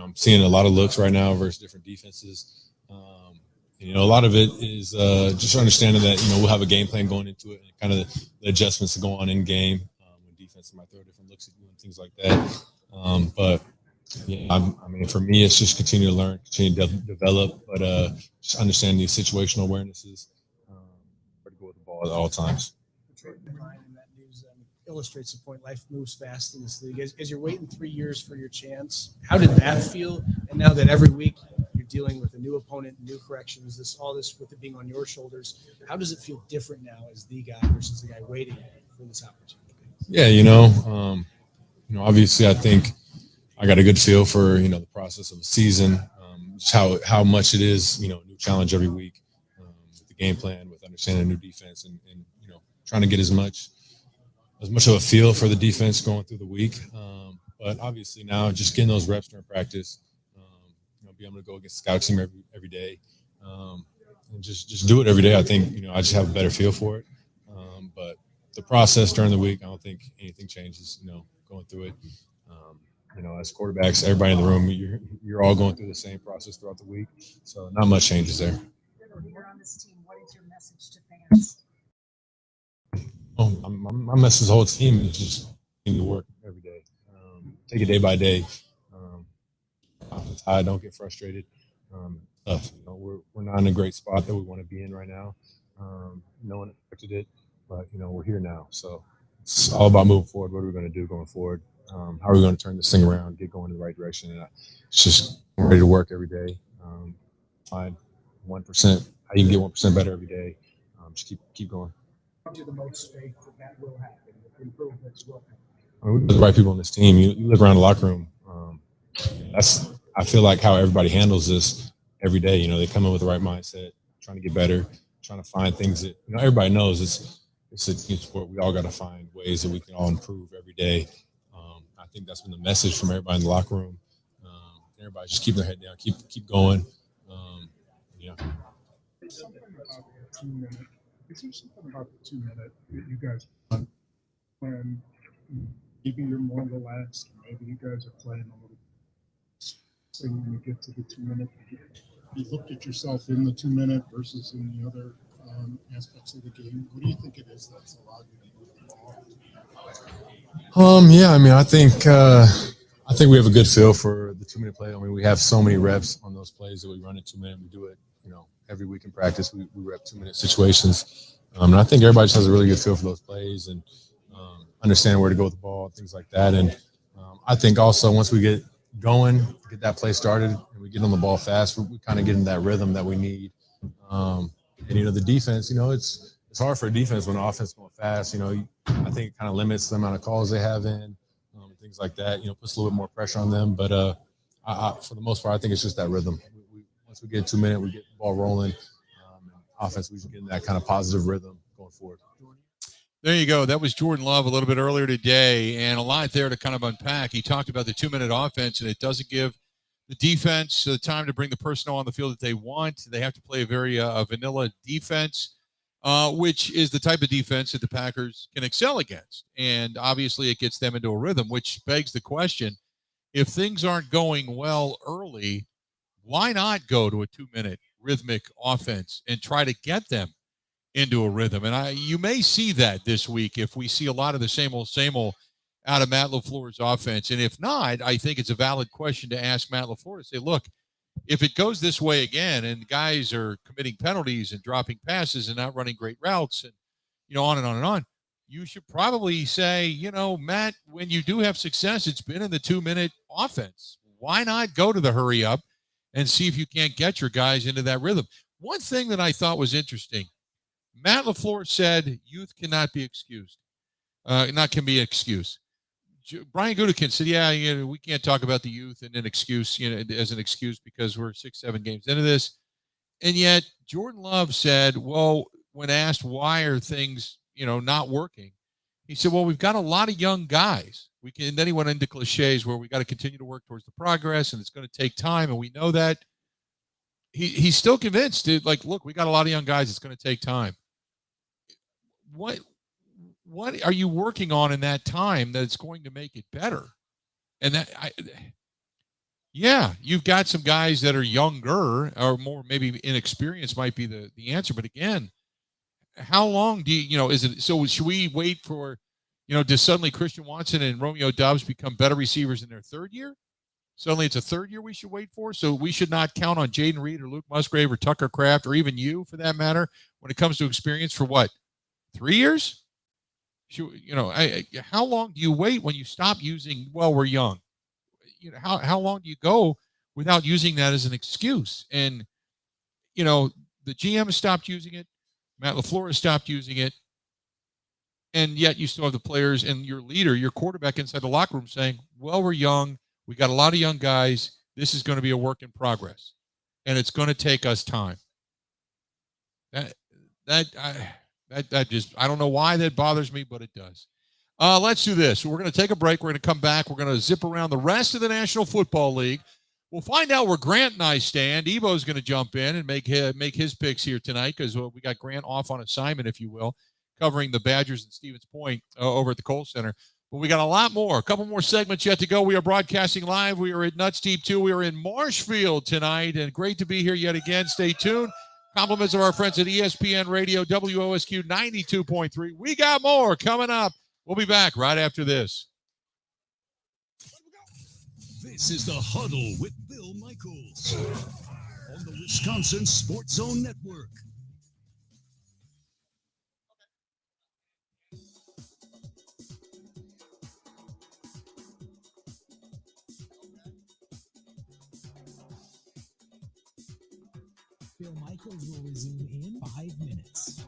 I'm seeing a lot of looks right now versus different defenses. A lot of it is just understanding that we'll have a game plan going into it, and kind of the adjustments that go on in game when defense might throw different looks at you and things like that. But yeah, for me, it's just continue to learn, continue to develop, but just understand these situational awarenesses, where to go with the ball at all times. Illustrates the point. Life moves fast in this league. As you're waiting 3 years for your chance, how did that feel? And now that every week you're dealing with a new opponent, new corrections, all this with it being on your shoulders, how does it feel different now as the guy versus the guy waiting for this opportunity? Yeah, obviously I think I got a good feel for the process of the season, just how much it is, new challenge every week, with the game plan, with understanding a new defense, and trying to get as much of a feel for the defense going through the week. But obviously now just getting those reps during practice, be able to go against the scout team every day, and just do it every day. I think, I just have a better feel for it. But the process during the week, I don't think anything changes, going through it. As quarterbacks, everybody in the room, you're all going through the same process throughout the week. So not much changes there. You're on this team. What is your message to fans? Oh, my message to the whole team is just need to work every day. Take it day by day. Don't get frustrated. Tough. We're not in a great spot that we want to be in right now. No one expected it, but we're here now. So it's all about moving forward. What are we going to do going forward? How are we going to turn this thing around, get going in the right direction? And it's just ready to work every day. Find 1%. How you can get 1% better every day. Just keep going. Do the most faith that will happen, improvements will happen. We have the right people on this team. You look around the locker room. I feel like how everybody handles this every day. They come in with the right mindset, trying to get better, trying to find things that everybody knows it's a team sport. We all got to find ways that we can all improve every day. I think that's been the message from everybody in the locker room. Everybody just keep their head down, keep going. Yeah. Is there something about the 2-minute that you guys want when maybe you're more relaxed, maybe you guys are playing a little, so when you get to the 2-minute, you looked at yourself in the 2-minute versus in the other aspects of the game? What do you think it is that's allowed you to move the ball? Yeah, I think we have a good feel for the 2-minute play. We have so many reps on those plays that we run in 2-minute. We do it, every week in practice. We rep 2-minute situations. And I think everybody just has a really good feel for those plays and understand where to go with the ball, things like that. And I think also once we get going, get that play started, and we get on the ball fast, we kind of get in that rhythm that we need. And the defense, it's hard for a defense when the offense is going fast. I think it kind of limits the amount of calls they have in, things like that. Puts a little bit more pressure on them. But for the most part, I think it's just that rhythm. Once we get 2-minute, we get the ball rolling. Offense, we just get in that kind of positive rhythm going forward. There you go. That was Jordan Love a little bit earlier today, and a lot there to kind of unpack. He talked about the 2-minute offense, and it doesn't give the defense the time to bring the personnel on the field that they want. They have to play a very vanilla defense, which is the type of defense that the Packers can excel against. And obviously it gets them into a rhythm, which begs the question, if things aren't going well early, why not go to a 2-minute rhythmic offense and try to get them into a rhythm? And you may see that this week if we see a lot of the same old out of Matt LaFleur's offense. And if not, I think it's a valid question to ask Matt LaFleur to say, look, if it goes this way again and guys are committing penalties and dropping passes and not running great routes and, on and on and on, you should probably say, Matt, when you do have success, it's been in the 2-minute offense. Why not go to the hurry up and see if you can't get your guys into that rhythm? One thing that I thought was interesting, Matt LaFleur said youth cannot be excused. Not can be an excuse. Brian Gutekunst said, yeah, we can't talk about the youth and an excuse, as an excuse because we're 6-7 games into this. And yet Jordan Love said, well, when asked why are things, not working, he said, well, we've got a lot of young guys. And then he went into cliches where we got to continue to work towards the progress and it's going to take time. And we know that. He's still convinced, dude, look, we got a lot of young guys. It's going to take time. What are you working on in that time that it's going to make it better? And you've got some guys that are younger or more maybe inexperienced might be the answer. But again, how long do is it? So should we wait for, does suddenly Christian Watson and Romeo Doubs become better receivers in their third year? Suddenly it's a third year we should wait for. So we should not count on Jaden Reed or Luke Musgrave or Tucker Kraft or even you for that matter when it comes to experience for what? 3 years? How long do you wait when you stop using, well, we're young? How long do you go without using that as an excuse? And, the GM has stopped using it. Matt LaFleur has stopped using it. And yet you still have the players and your leader, your quarterback inside the locker room saying, well, we're young. We got a lot of young guys. This is going to be a work in progress. And it's going to take us time. That just, I don't know why that bothers me, but it does. Let's do this. We're going to take a break. We're going to come back. We're going to zip around the rest of the National Football League. We'll find out where Grant and I stand. Evo's going to jump in and make his picks here tonight because we got Grant off on assignment, if you will, covering the Badgers and Stevens Point over at the Kohl Center. But we got a lot more. A couple more segments yet to go. We are broadcasting live. We are at NUTZ Deep 2. We are in Marshfield tonight, and great to be here yet again. Stay tuned. Compliments of our friends at ESPN Radio, WOSQ 92.3. We got more coming up. We'll be back right after this. This is the Huddle with Bill Michaels on the Wisconsin Sports Zone Network. Bill Michaels will resume in 5 minutes.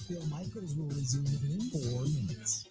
Bill Michaels will resume in 4 minutes.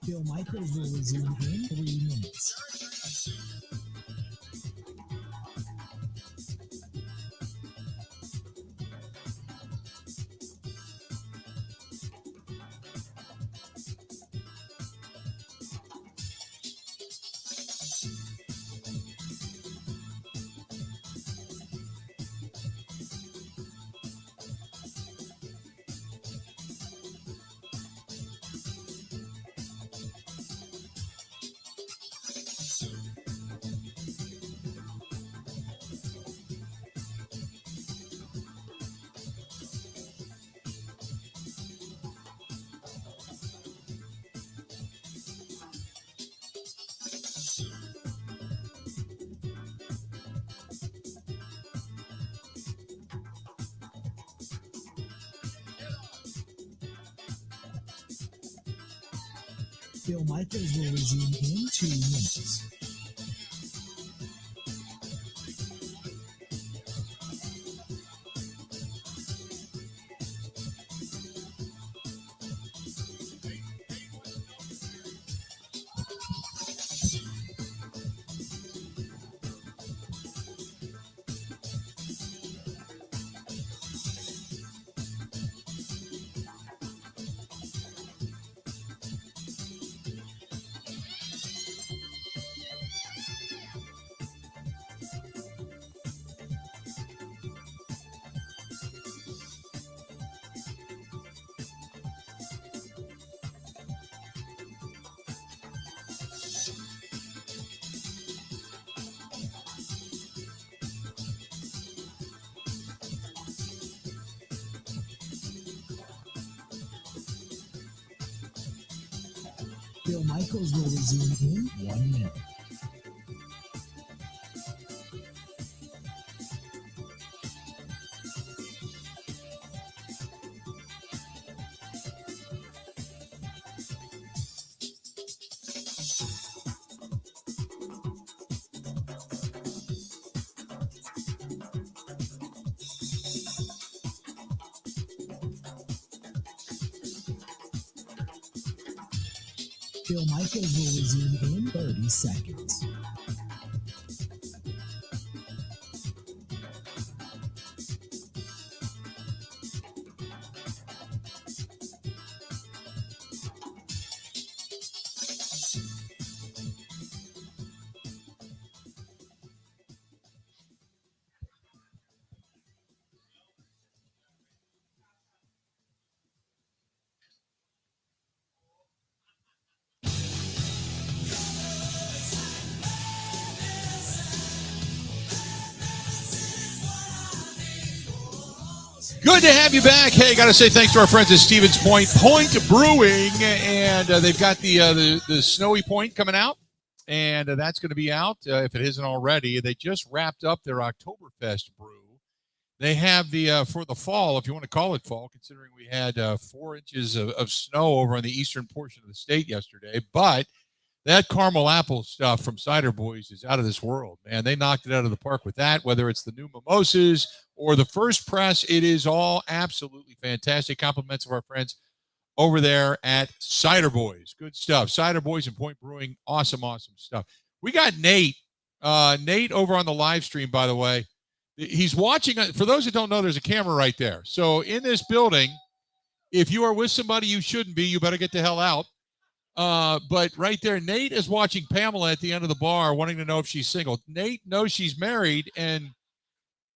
Bill Michaels will resume in 3 minutes. Bill Michaels will resume in 2 minutes. Bill Michaels will resume in 1 minute. Bill Michaels will resume in 30 seconds. Good to have you back. Hey, got to say thanks to our friends at Stevens Point Brewing, and they've got the Snowy Point coming out, and that's going to be out if it isn't already. They just wrapped up their Oktoberfest brew. They have the for the fall, if you want to call it fall, considering we had 4 inches of snow over on the eastern portion of the state yesterday, but that caramel apple stuff from Cider Boys is out of this world, man. They knocked it out of the park with that, whether it's the new mimosas or the first press. It is all absolutely fantastic. Compliments of our friends over there at Cider Boys. Good stuff. Cider Boys and Point Brewing. Awesome, awesome stuff. We got Nate. Nate over on the live stream, by the way. He's watching. For those who don't know, there's a camera right there. So in this building, if you are with somebody you shouldn't be, you better get the hell out. But right there, Nate is watching Pamela at the end of the bar, wanting to know if she's single. Nate knows she's married, and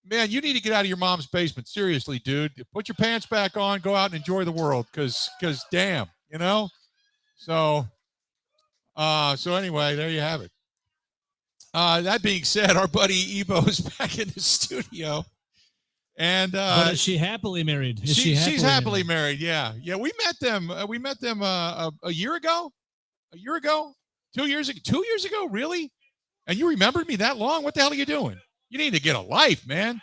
man, you need to get out of your mom's basement. Seriously, dude. Put your pants back on, go out and enjoy the world, because damn, you know? So anyway, there you have it. That being said, our buddy Ebo's back in the studio. And but is she happily married? She's happily married. Yeah. We met them. A year ago, 2 years ago. 2 years ago, really? And you remembered me that long? What the hell are you doing? You need to get a life, man.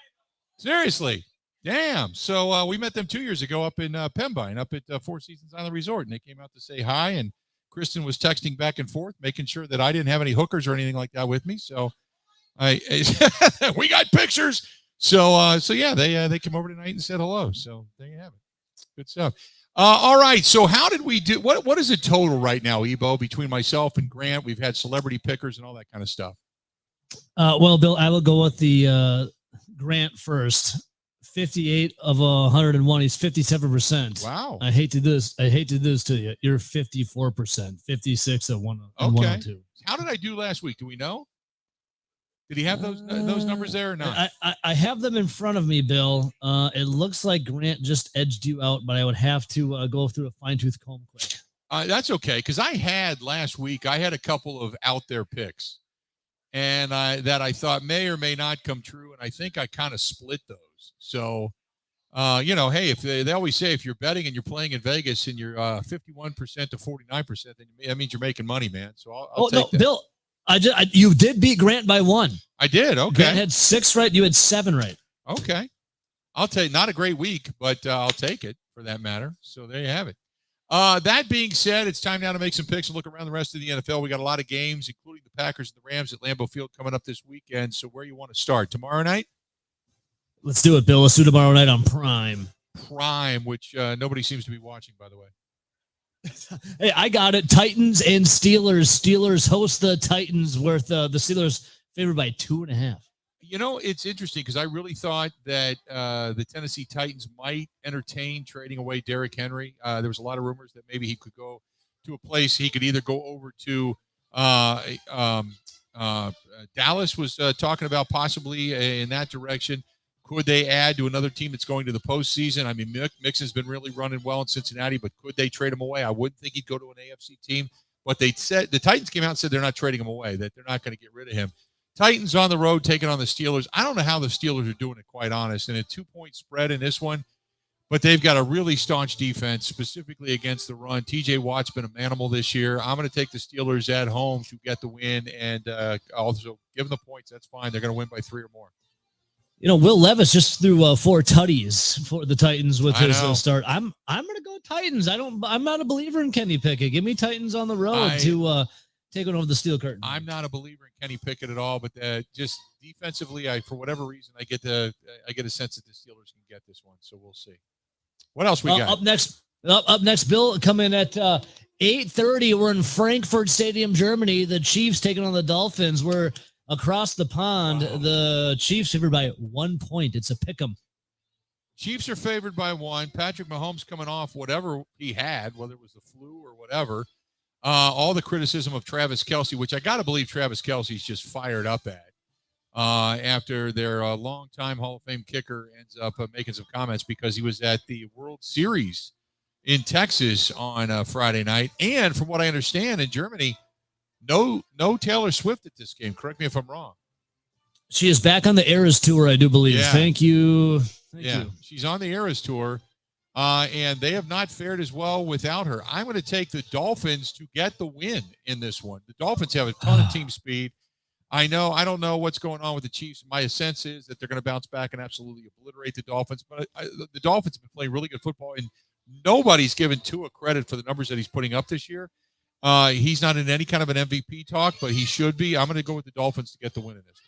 Seriously, damn. So we met them 2 years ago up in Pembine, up at Four Seasons Island Resort, and they came out to say hi. And Kristen was texting back and forth, making sure that I didn't have any hookers or anything like that with me. So we got pictures. So yeah, they came over tonight and said hello. So there you have it. Good stuff. All right. So how did we do? What is the total right now, Ebo, between myself and Grant? We've had celebrity pickers and all that kind of stuff. Well, Bill, I will go with the Grant first. 58 of 101. He's 57%. Wow. I hate to do this to you. You're 54%. 56 of 102. How did I do last week? Do we know? Did he have those numbers there or not? I have them in front of me, Bill. It looks like Grant just edged you out, but I would have to go through a fine-tooth comb quick. That's okay, because I had last week, I had a couple of out-there picks, and that I thought may or may not come true, and I think I kind of split those. So, hey, if they always say if you're betting and you're playing in Vegas and you're 51% to 49%, then that means you're making money, man. So I'll take that. Bill. You did beat Grant by 1. I did. Okay. Grant had 6 right. You had 7 right. Okay. I'll take, not a great week, but I'll take it for that matter. So there you have it. That being said, it's time now to make some picks and look around the rest of the NFL. We got a lot of games, including the Packers and the Rams at Lambeau Field coming up this weekend. So where you want to start? Tomorrow night? Let's do it, Bill. Let's do tomorrow night on Prime. Prime, which nobody seems to be watching, by the way. Hey, I got it. Titans and Steelers. Steelers host the Titans, worth the Steelers favored by 2.5. You know, it's interesting because I really thought that the Tennessee Titans might entertain trading away Derrick Henry. There was a lot of rumors that maybe he could go to a place. He could either go over to Dallas was talking about possibly in that direction. Could they add to another team that's going to the postseason? I mean, Mixon's been really running well in Cincinnati, but could they trade him away? I wouldn't think he'd go to an AFC team. But they said the Titans came out and said they're not trading him away, that they're not going to get rid of him. Titans on the road taking on the Steelers. I don't know how the Steelers are doing it, quite honest. And a 2-point spread in this one, but they've got a really staunch defense, specifically against the run. TJ Watt's been a manimal this year. I'm going to take the Steelers at home to get the win, and also give them the points. That's fine. They're going to win by 3 or more. You know, Will Levis just threw 4 tutties for the Titans with his start. I'm going to go Titans. I'm not a believer in Kenny Pickett. Give me Titans on the road to take it over the steel curtain. I'm not a believer in Kenny Pickett at all, but just defensively, for whatever reason, I get a sense that the Steelers can get this one. So we'll see. What else we got? Up next, Bill, coming at 8:30. We're in Frankfurt Stadium, Germany. The Chiefs taking on the Dolphins. We're across the pond. Wow. The Chiefs favored by 1 point. It's a pick 'em. Chiefs are favored by 1. Patrick Mahomes coming off whatever he had, whether it was the flu or whatever. All the criticism of Travis Kelce, which I got to believe Travis Kelce's just fired up at after their longtime Hall of Fame kicker ends up making some comments because he was at the World Series in Texas on Friday night. And from what I understand, in Germany, no Taylor Swift at this game. Correct me if I'm wrong. She is back on the Eras Tour, I do believe. Yeah. Thank you. Thank you. She's on the Eras Tour. And they have not fared as well without her. I'm going to take the Dolphins to get the win in this one. The Dolphins have a ton of team speed. I don't know what's going on with the Chiefs. My sense is that they're going to bounce back and absolutely obliterate the Dolphins. But the Dolphins have been playing really good football, and nobody's given Tua credit for the numbers that he's putting up this year. He's not in any kind of an MVP talk, but he should be. I'm going to go with the Dolphins to get the win in this one.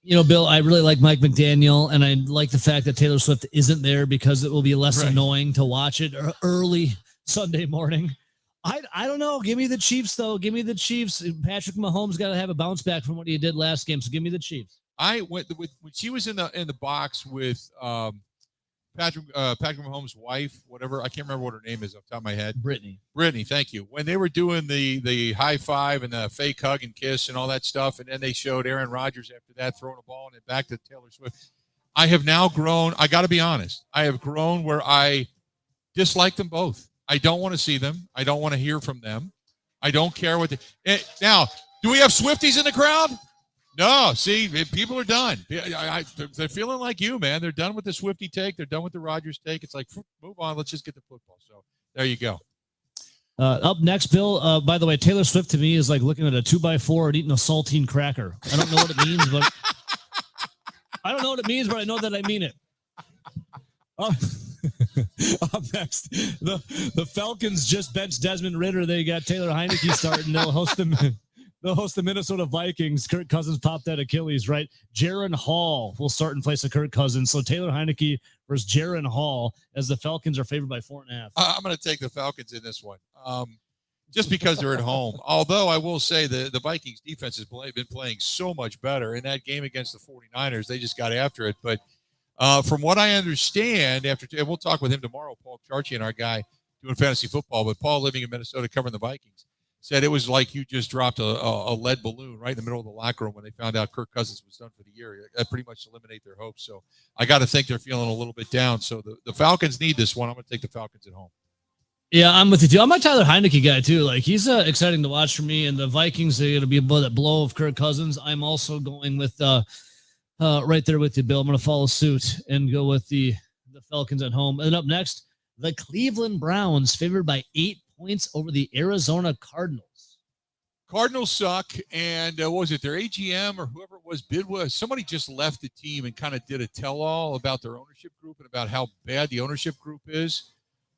You know, Bill, I really like Mike McDaniel, and I like the fact that Taylor Swift isn't there because it will be less annoying to watch it early Sunday morning. I don't know. Give me the Chiefs, though. Give me the Chiefs. Patrick Mahomes got to have a bounce back from what he did last game, so give me the Chiefs. I went when she was in the box with Patrick Mahomes' wife, whatever. I can't remember what her name is off the top of my head. Brittany, thank you. When they were doing the high five and the fake hug and kiss and all that stuff, and then they showed Aaron Rodgers after that throwing a ball and it back to Taylor Swift. I have now grown. I got to be honest. I have grown where I dislike them both. I don't want to see them. I don't want to hear from them. I don't care what now, do we have Swifties in the crowd? No, see, people are done. They're feeling like you, man. They're done with the Swifty take. They're done with the Rodgers take. It's like, move on. Let's just get the football. So there you go. Up next, Bill, by the way, Taylor Swift to me is like looking at a 2x4 and eating a saltine cracker. I don't know what it means, but I know that I mean it. Up next, the Falcons just benched Desmond Ridder. They got Taylor Heineke starting. They'll host the Minnesota Vikings. Kirk Cousins popped that Achilles, right? Jaron Hall will start in place of Kirk Cousins. So Taylor Heineke versus Jaron Hall as the Falcons are favored by 4.5. I'm going to take the Falcons in this one just because they're at home. Although I will say the Vikings defense has been playing so much better. In that game against the 49ers, they just got after it. But from what I understand, and we'll talk with him tomorrow, Paul Charchian, our guy doing fantasy football, but Paul living in Minnesota covering the Vikings, said it was like you just dropped a lead balloon right in the middle of the locker room when they found out Kirk Cousins was done for the year. That pretty much eliminated their hopes. So I got to think they're feeling a little bit down. So the Falcons need this one. I'm going to take the Falcons at home. Yeah, I'm with you too. I'm a Tyler Heineke guy too. Like he's exciting to watch for me. And the Vikings are going to be above that blow of Kirk Cousins. I'm also going with right there with you, Bill. I'm going to follow suit and go with the Falcons at home. And up next, the Cleveland Browns favored by 8 points over the Arizona Cardinals. Cardinals suck, and what was it, their AGM or whoever it was, somebody just left the team and kind of did a tell-all about their ownership group and about how bad the ownership group is.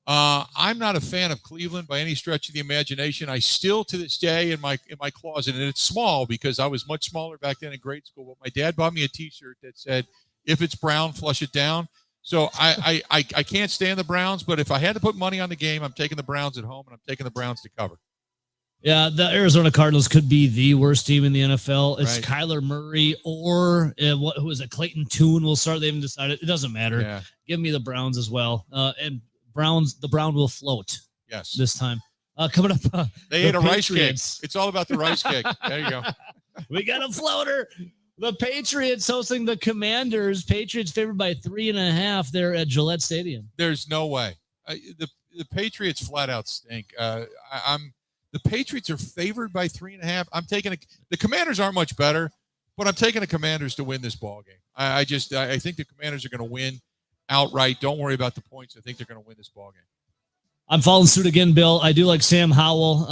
I'm not a fan of Cleveland by any stretch of the imagination. I still, to this day, in my closet, and it's small because I was much smaller back then in grade school. But my dad bought me a T-shirt that said, "If it's brown, flush it down." So I can't stand the Browns, but if I had to put money on the game, I'm taking the Browns at home, and I'm taking the Browns to cover. Yeah, the Arizona Cardinals could be the worst team in the NFL. It's Right. Kyler Murray or who is it? Clayton Tune will start. They haven't decided. It doesn't matter. Yeah. Give me the Browns as well. And the Brown will float. Yes. This time. Coming up. They the ate a rice cake. Patriots. It's all about the rice cake. There you go. We got a floater. The Patriots hosting the Commanders. Patriots favored by 3.5 there at Gillette Stadium. There's no way. The Patriots flat out stink. The Patriots are favored by 3.5. I'm taking the Commanders aren't much better, but I'm taking the Commanders to win this ball game. I think the Commanders are going to win outright. Don't worry about the points. I think they're going to win this ball game. I'm following suit again, Bill. I do like Sam Howell.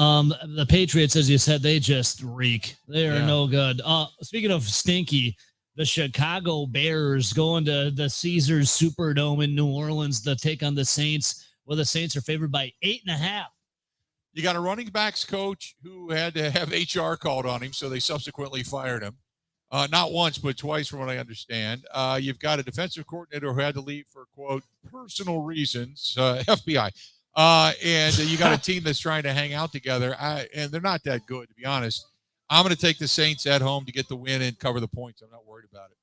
The Patriots, as you said, they just reek. They are no good. Speaking of stinky, the Chicago Bears going to the Caesars Superdome in New Orleans to take on the Saints, where the Saints are favored by 8.5. You got a running backs coach who had to have HR called on him, so they subsequently fired him. Not once, but twice, from what I understand. You've got a defensive coordinator who had to leave for, quote, personal reasons, FBI. And you got a team that's trying to hang out together, and they're not that good, to be honest. I'm going to take the Saints at home to get the win and cover the points. I'm not worried about it.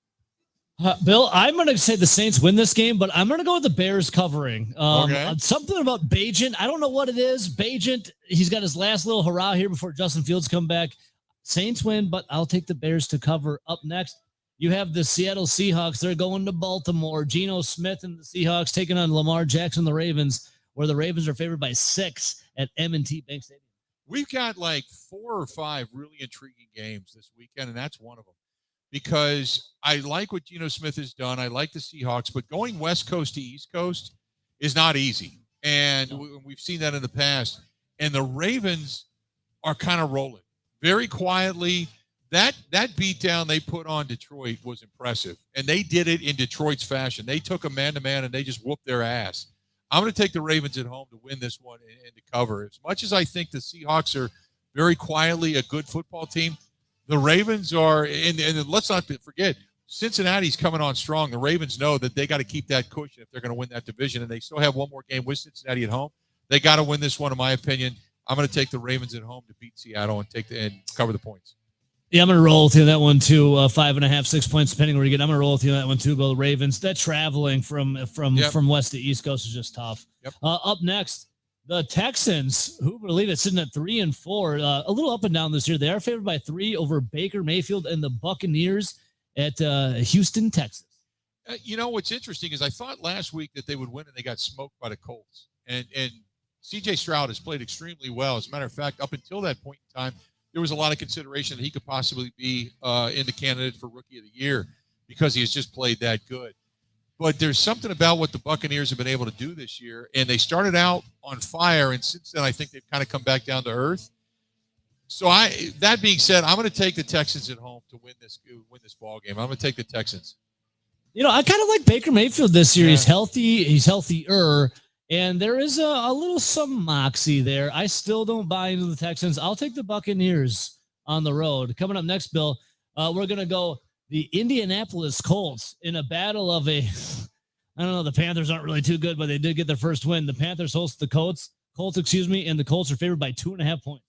Bill, I'm going to say the Saints win this game, but I'm going to go with the Bears covering. Okay. Something about Bajent. I don't know what it is. Bajent, he's got his last little hurrah here before Justin Fields come back. Saints win, but I'll take the Bears to cover. Up next, you have the Seattle Seahawks. They're going to Baltimore. Geno Smith and the Seahawks taking on Lamar Jackson, the Ravens, where the Ravens are favored by 6 at M&T Bank Stadium. We've got like 4 or 5 really intriguing games this weekend, and that's one of them. Because I like what Geno Smith has done. I like the Seahawks, but going West Coast to East Coast is not easy. And we've seen that in the past. And the Ravens are kind of rolling very quietly. That beatdown they put on Detroit was impressive. And they did it in Detroit's fashion. They took a man-to-man, and they just whooped their ass. I'm going to take the Ravens at home to win this one and to cover. As much as I think the Seahawks are very quietly a good football team, the Ravens are, and let's not forget, Cincinnati's coming on strong. The Ravens know that they got to keep that cushion if they're going to win that division, and they still have one more game with Cincinnati at home. They got to win this one, in my opinion. I'm going to take the Ravens at home to beat Seattle and cover the points. Yeah, I'm going to roll with you on that one, too. 5.5, 6 points, depending where you get. I'm going to roll with you on that one, too, Bill. The Ravens, that traveling from west to east coast is just tough. Yep. Up next, the Texans, who believe it, sitting at 3-4, a little up and down this year. They are favored by 3 over Baker Mayfield and the Buccaneers at Houston, Texas. You know, what's interesting is I thought last week that they would win, and they got smoked by the Colts. And C.J. Stroud has played extremely well. As a matter of fact, up until that point in time, there was a lot of consideration that he could possibly be in the candidate for Rookie of the Year because he has just played that good. But there's something about what the Buccaneers have been able to do this year, and they started out on fire, and since then I think they've kind of come back down to earth. So that being said, I'm going to take the Texans at home to win this ball game. I'm going to take the Texans. You know, I kind of like Baker Mayfield this year. Yeah. He's healthy. He's healthier. And there is a little some moxie there. I still don't buy into the Texans. I'll take the Buccaneers on the road. Coming up next, Bill, we're going to go the Indianapolis Colts in a battle of I don't know, the Panthers aren't really too good, but they did get their first win. The Panthers host the Colts, and the Colts are favored by 2.5 points.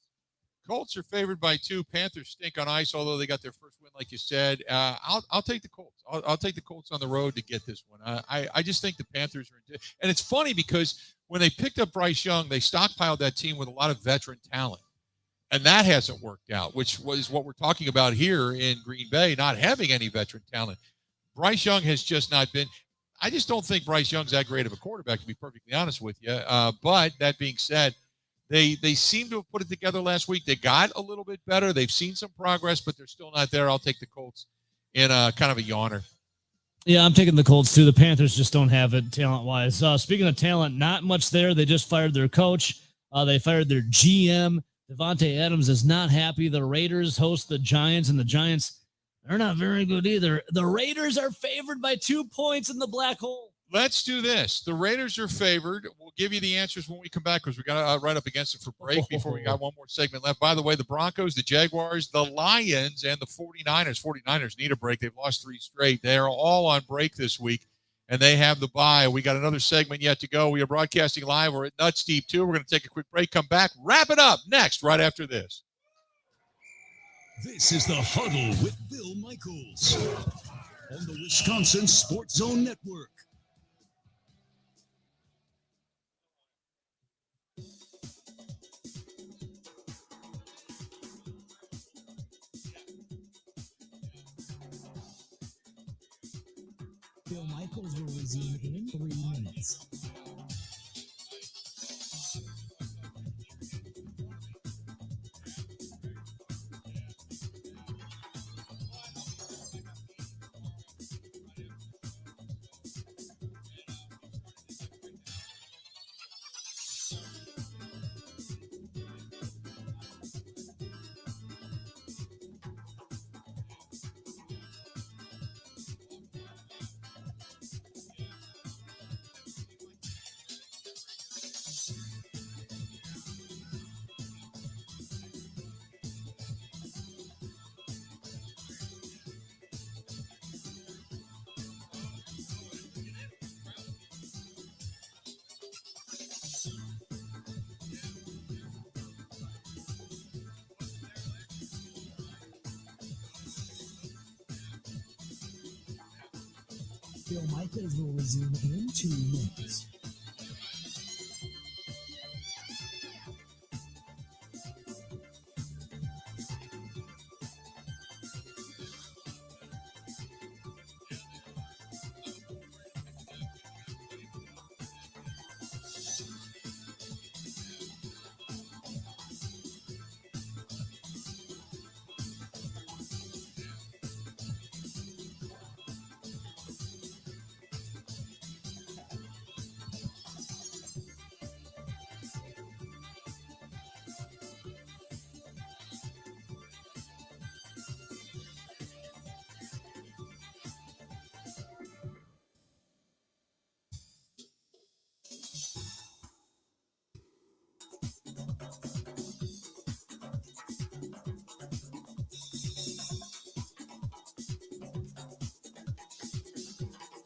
Colts are favored by 2. Panthers stink on ice, although they got their first win, like you said. I'll take the Colts. I'll take the Colts on the road to get this one. I just think the Panthers are – and it's funny because when they picked up Bryce Young, they stockpiled that team with a lot of veteran talent. And that hasn't worked out, which was what we're talking about here in Green Bay, not having any veteran talent. Bryce Young has just not been – I just don't think Bryce Young's that great of a quarterback, to be perfectly honest with you. But that being said – They seem to have put it together last week. They got a little bit better. They've seen some progress, but they're still not there. I'll take the Colts in kind of a yawner. Yeah, I'm taking the Colts too. The Panthers just don't have it talent-wise. Speaking of talent, not much there. They just fired their coach. They fired their GM. Devontae Adams is not happy. The Raiders host the Giants, and the Giants, they're not very good either. The Raiders are favored by 2 points in the black hole. Let's do this. The Raiders are favored. We'll give you the answers when we come back because we got right up against it for break before we got one more segment left. By the way, the Broncos, the Jaguars, the Lions, and the 49ers. 49ers need a break. They've lost 3 straight. They are all on break this week, and they have the bye. We got another segment yet to go. We are broadcasting live. We're at NUTZ Deep 2. We're going to take a quick break, come back, wrap it up next, right after this. This is the Huddle with Bill Michaels on the Wisconsin Sports Zone Network. Bill Michaels will resume in 3 minutes. Bill Michaels will resume in 2 minutes.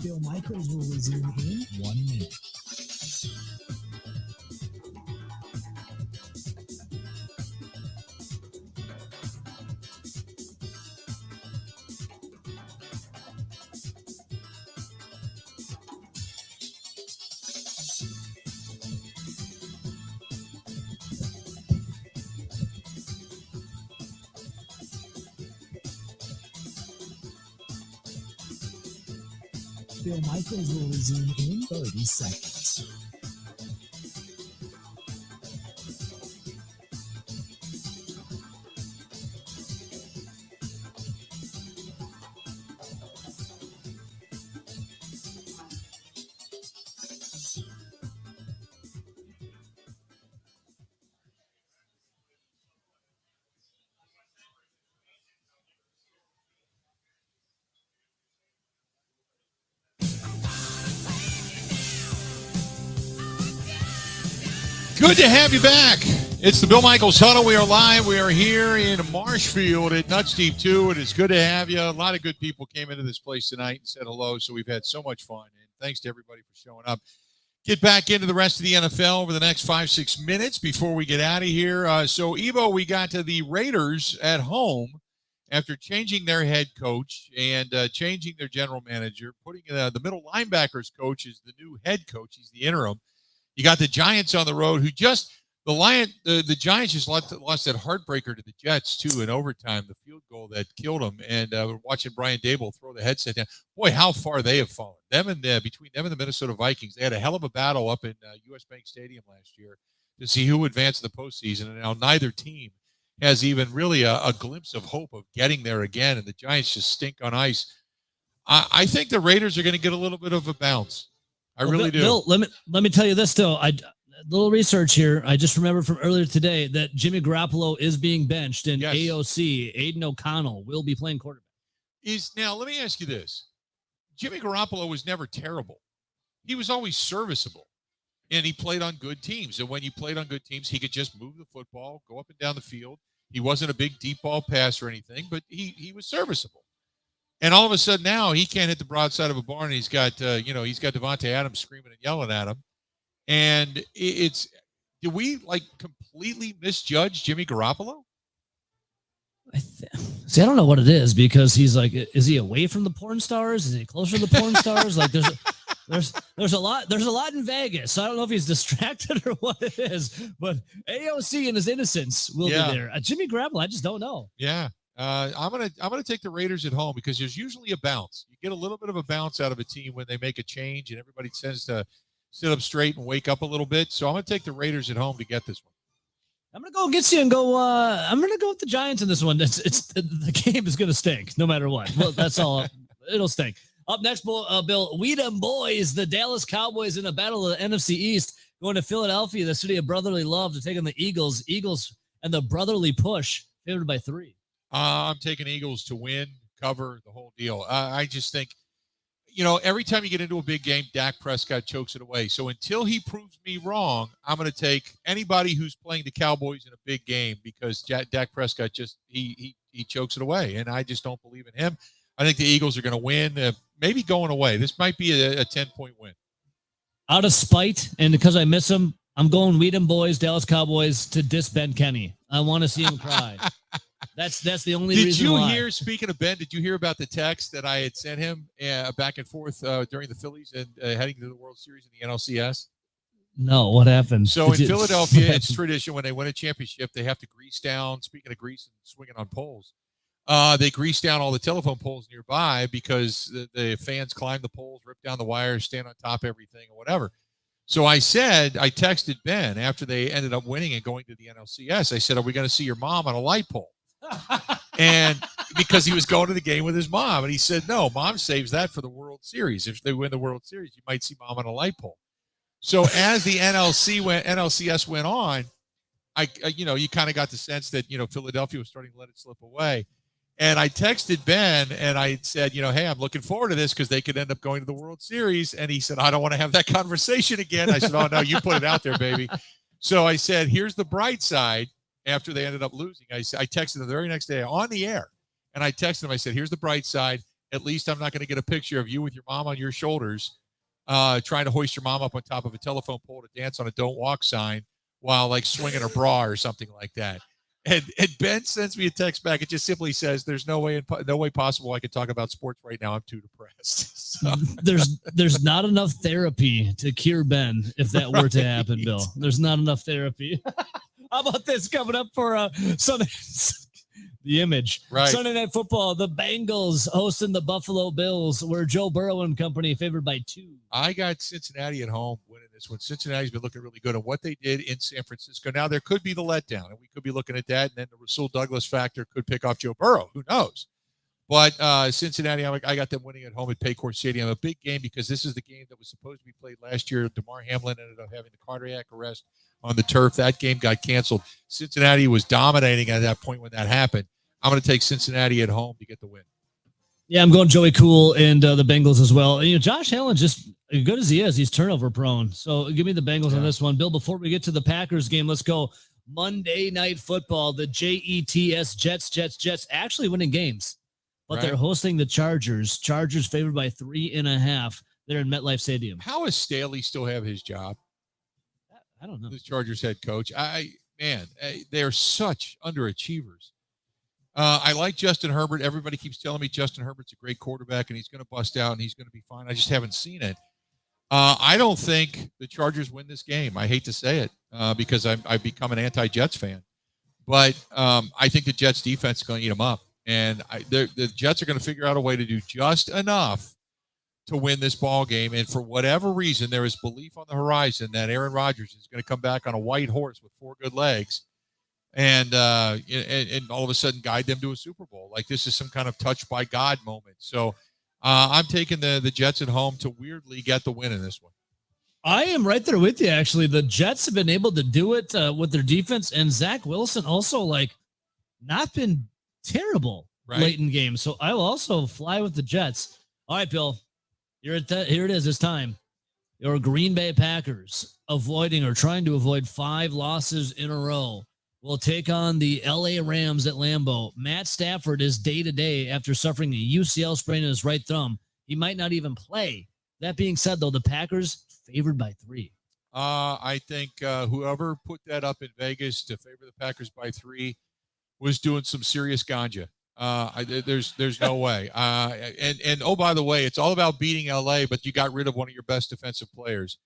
Bill Michaels will resume in 1 minute. Bill Michaels will resume in 30 seconds. Good to have you back. It's the Bill Michaels Huddle. We are live. We are here in Marshfield at NUTZ Deep 2. It is good to have you. A lot of good people came into this place tonight and said hello, so we've had so much fun. And thanks to everybody for showing up. Get back into the rest of the NFL over the next 5-6 minutes before we get out of here. So, Evo, we got to the Raiders at home after changing their head coach and changing their general manager, putting the middle linebackers coach as the new head coach. He's the interim. You got the Giants on the road who just the Giants just lost that heartbreaker to the Jets too in overtime, the field goal that killed them. And we're watching Brian Dable throw the headset down. Boy, how far they have fallen. Between them and the Minnesota Vikings, they had a hell of a battle up in U.S. Bank Stadium last year to see who advanced to the postseason. And now neither team has even really a glimpse of hope of getting there again. And the Giants just stink on ice. I think the Raiders are going to get a little bit of a bounce. I really do. Bill, let me tell you this though. Little research here. I just remembered from earlier today that Jimmy Garoppolo is being benched, and AOC Aiden O'Connell will be playing quarterback. Now let me ask you this: Jimmy Garoppolo was never terrible. he was always serviceable. And he played on good teams. And when you played on good teams, he could just move the football, go up and down the field. He wasn't a big deep ball passer or anything, but he was serviceable. And all of a sudden now he can't hit the broadside of a barn. And he's got he's got Devontae Adams screaming and yelling at him. And do we like completely misjudge Jimmy Garoppolo? See, I don't know what it is, because he's like, is he away from the porn stars? Is he closer to the porn stars? Like there's a lot in Vegas. So I don't know if he's distracted or what it is, but AOC in his innocence will be there. Jimmy Garoppolo, I just don't know. Yeah. I'm gonna take the Raiders at home, because there's usually a bounce. You get a little bit of a bounce out of a team when they make a change, and everybody tends to sit up straight and wake up a little bit. So I'm gonna take the Raiders at home to get this one. I'm gonna go get you and go. I'm gonna go with the Giants in this one. The game is gonna stink no matter what. Well, that's all. It'll stink. Up next, Bill, Weedham boys, the Dallas Cowboys in a battle of the NFC East, going to Philadelphia, the city of brotherly love, to take on the Eagles. Eagles and the brotherly push, favored by 3. I'm taking Eagles to win, cover, the whole deal. I just think, every time you get into a big game, Dak Prescott chokes it away. So until he proves me wrong, I'm going to take anybody who's playing the Cowboys in a big game, because Dak Prescott just he chokes it away, and I just don't believe in him. I think the Eagles are going to win, maybe going away. This might be a 10-point win. Out of spite, and because I miss him, I'm going Weedham boys, Dallas Cowboys, to diss Ben Kenny. I want to see him cry. That's the only reason why. Did you hear, speaking of Ben, did you hear about the text that I had sent him back and forth during the Phillies and heading to the World Series in the NLCS? No, what happened? So in Philadelphia, it's tradition when they win a championship, they have to grease down. Speaking of grease and swinging on poles, they grease down all the telephone poles nearby, because the fans climb the poles, rip down the wires, stand on top of everything, or whatever. So I texted Ben after they ended up winning and going to the NLCS. I said, "Are we going to see your mom on a light pole?" And because he was going to the game with his mom, and he said, "No, mom saves that for the World Series. If they win the World Series, you might see mom on a light pole." So as the NLCS went on, you kind of got the sense that, Philadelphia was starting to let it slip away. And I texted Ben and I said, hey, I'm looking forward to this, because they could end up going to the World Series. And he said, I don't want to have that conversation again. I said, oh, no, you put it out there, baby. So I said, here's the bright side. After they ended up losing, I texted him the very next day on the air. And I texted him, I said, here's the bright side. At least I'm not going to get a picture of you with your mom on your shoulders, trying to hoist your mom up on top of a telephone pole to dance on a don't walk sign while like swinging her bra or something like that. And Ben sends me a text back. It just simply says, "There's no way possible I could talk about sports right now. I'm too depressed." So. There's not enough therapy to cure Ben if that were to happen, Bill. There's not enough therapy. How about this coming up for Sunday? The image. Right. Sunday Night Football, the Bengals hosting the Buffalo Bills, where Joe Burrow and company favored by 2. I got Cincinnati at home winning this one. Cincinnati's been looking really good on what they did in San Francisco. Now, there could be the letdown, and we could be looking at that, and then the Rasul Douglas factor could pick off Joe Burrow. Who knows? But Cincinnati, I got them winning at home at Paycor Stadium. A big game, because this is the game that was supposed to be played last year. DeMar Hamlin ended up having the cardiac arrest on the turf. That game got canceled. Cincinnati was dominating at that point when that happened. I'm going to take Cincinnati at home to get the win. Yeah, I'm going Joey Cool and the Bengals as well. And, Josh Allen, just as good as he is, he's turnover prone. So give me the Bengals on this one. Bill, before we get to the Packers game, let's go Monday Night Football. The Jets actually winning games, but they're hosting the Chargers. Chargers favored by 3.5. They're in MetLife Stadium. How does Staley still have his job? I don't know. The Chargers head coach. They are such underachievers. I like Justin Herbert. Everybody keeps telling me Justin Herbert's a great quarterback and he's going to bust out and he's going to be fine. I just haven't seen it. I don't think the Chargers win this game. I hate to say it because I've become an anti-Jets fan. But I think the Jets defense is going to eat them up. And the Jets are going to figure out a way to do just enough to win this ball game. And for whatever reason, there is belief on the horizon that Aaron Rodgers is going to come back on a white horse with 4 good legs and all of a sudden guide them to a Super Bowl. Like this is some kind of touch by God moment. So I'm taking the Jets at home to weirdly get the win in this one. I am right there with you, actually. The Jets have been able to do it with their defense, and Zach Wilson also not been terrible late in games. So I will also fly with the Jets. All right, Bill, here it is. It's time. Your Green Bay Packers avoiding or trying to avoid 5 losses in a row will take on the LA Rams at Lambeau. Matt Stafford is day-to-day after suffering a UCL sprain in his right thumb. He might not even play. That being said, though, the Packers favored by 3. I think whoever put that up in Vegas to favor the Packers by 3 was doing some serious ganja. There's no way. And oh, by the way, it's all about beating LA, but you got rid of one of your best defensive players.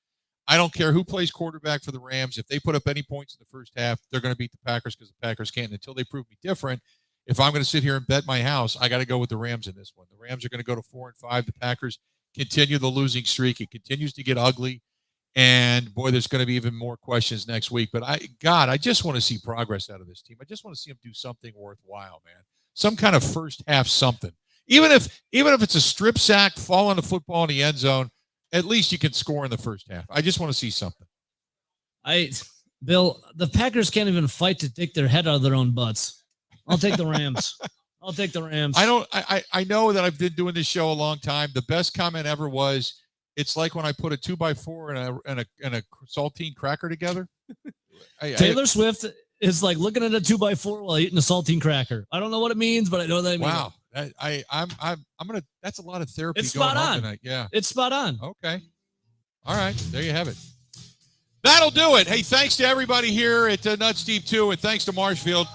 I don't care who plays quarterback for the Rams. If they put up any points in the first half, they're going to beat the Packers because the Packers can't. Until they prove me different, if I'm going to sit here and bet my house, I got to go with the Rams in this one. The Rams are going to go to 4-5. The Packers continue the losing streak. It continues to get ugly. And, boy, there's going to be even more questions next week. But, I just want to see progress out of this team. I just want to see them do something worthwhile, man. Some kind of first half something. Even if it's a strip sack, fall on the football in the end zone, at least you can score in the first half. I just want to see something. Bill, the Packers can't even fight to take their head out of their own butts. I'll take the Rams. I'll take the Rams. I know that I've been doing this show a long time. The best comment ever was, it's like when I put a 2x4 and a saltine cracker together. Taylor Swift is like looking at a 2x4 while eating a saltine cracker. I don't know what it means, but I know that it means. Wow. I'm gonna. That's a lot of therapy. It's going spot on tonight. Yeah, it's spot on. Okay, all right, there you have it. That'll do it. Hey, thanks to everybody here at NUTZ Deep 2, and thanks to Marshfield,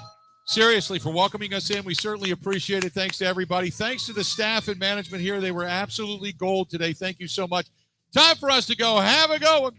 seriously, for welcoming us in. We certainly appreciate it. Thanks to everybody. Thanks to the staff and management here. They were absolutely gold today. Thank you so much. Time for us to go. Have a go.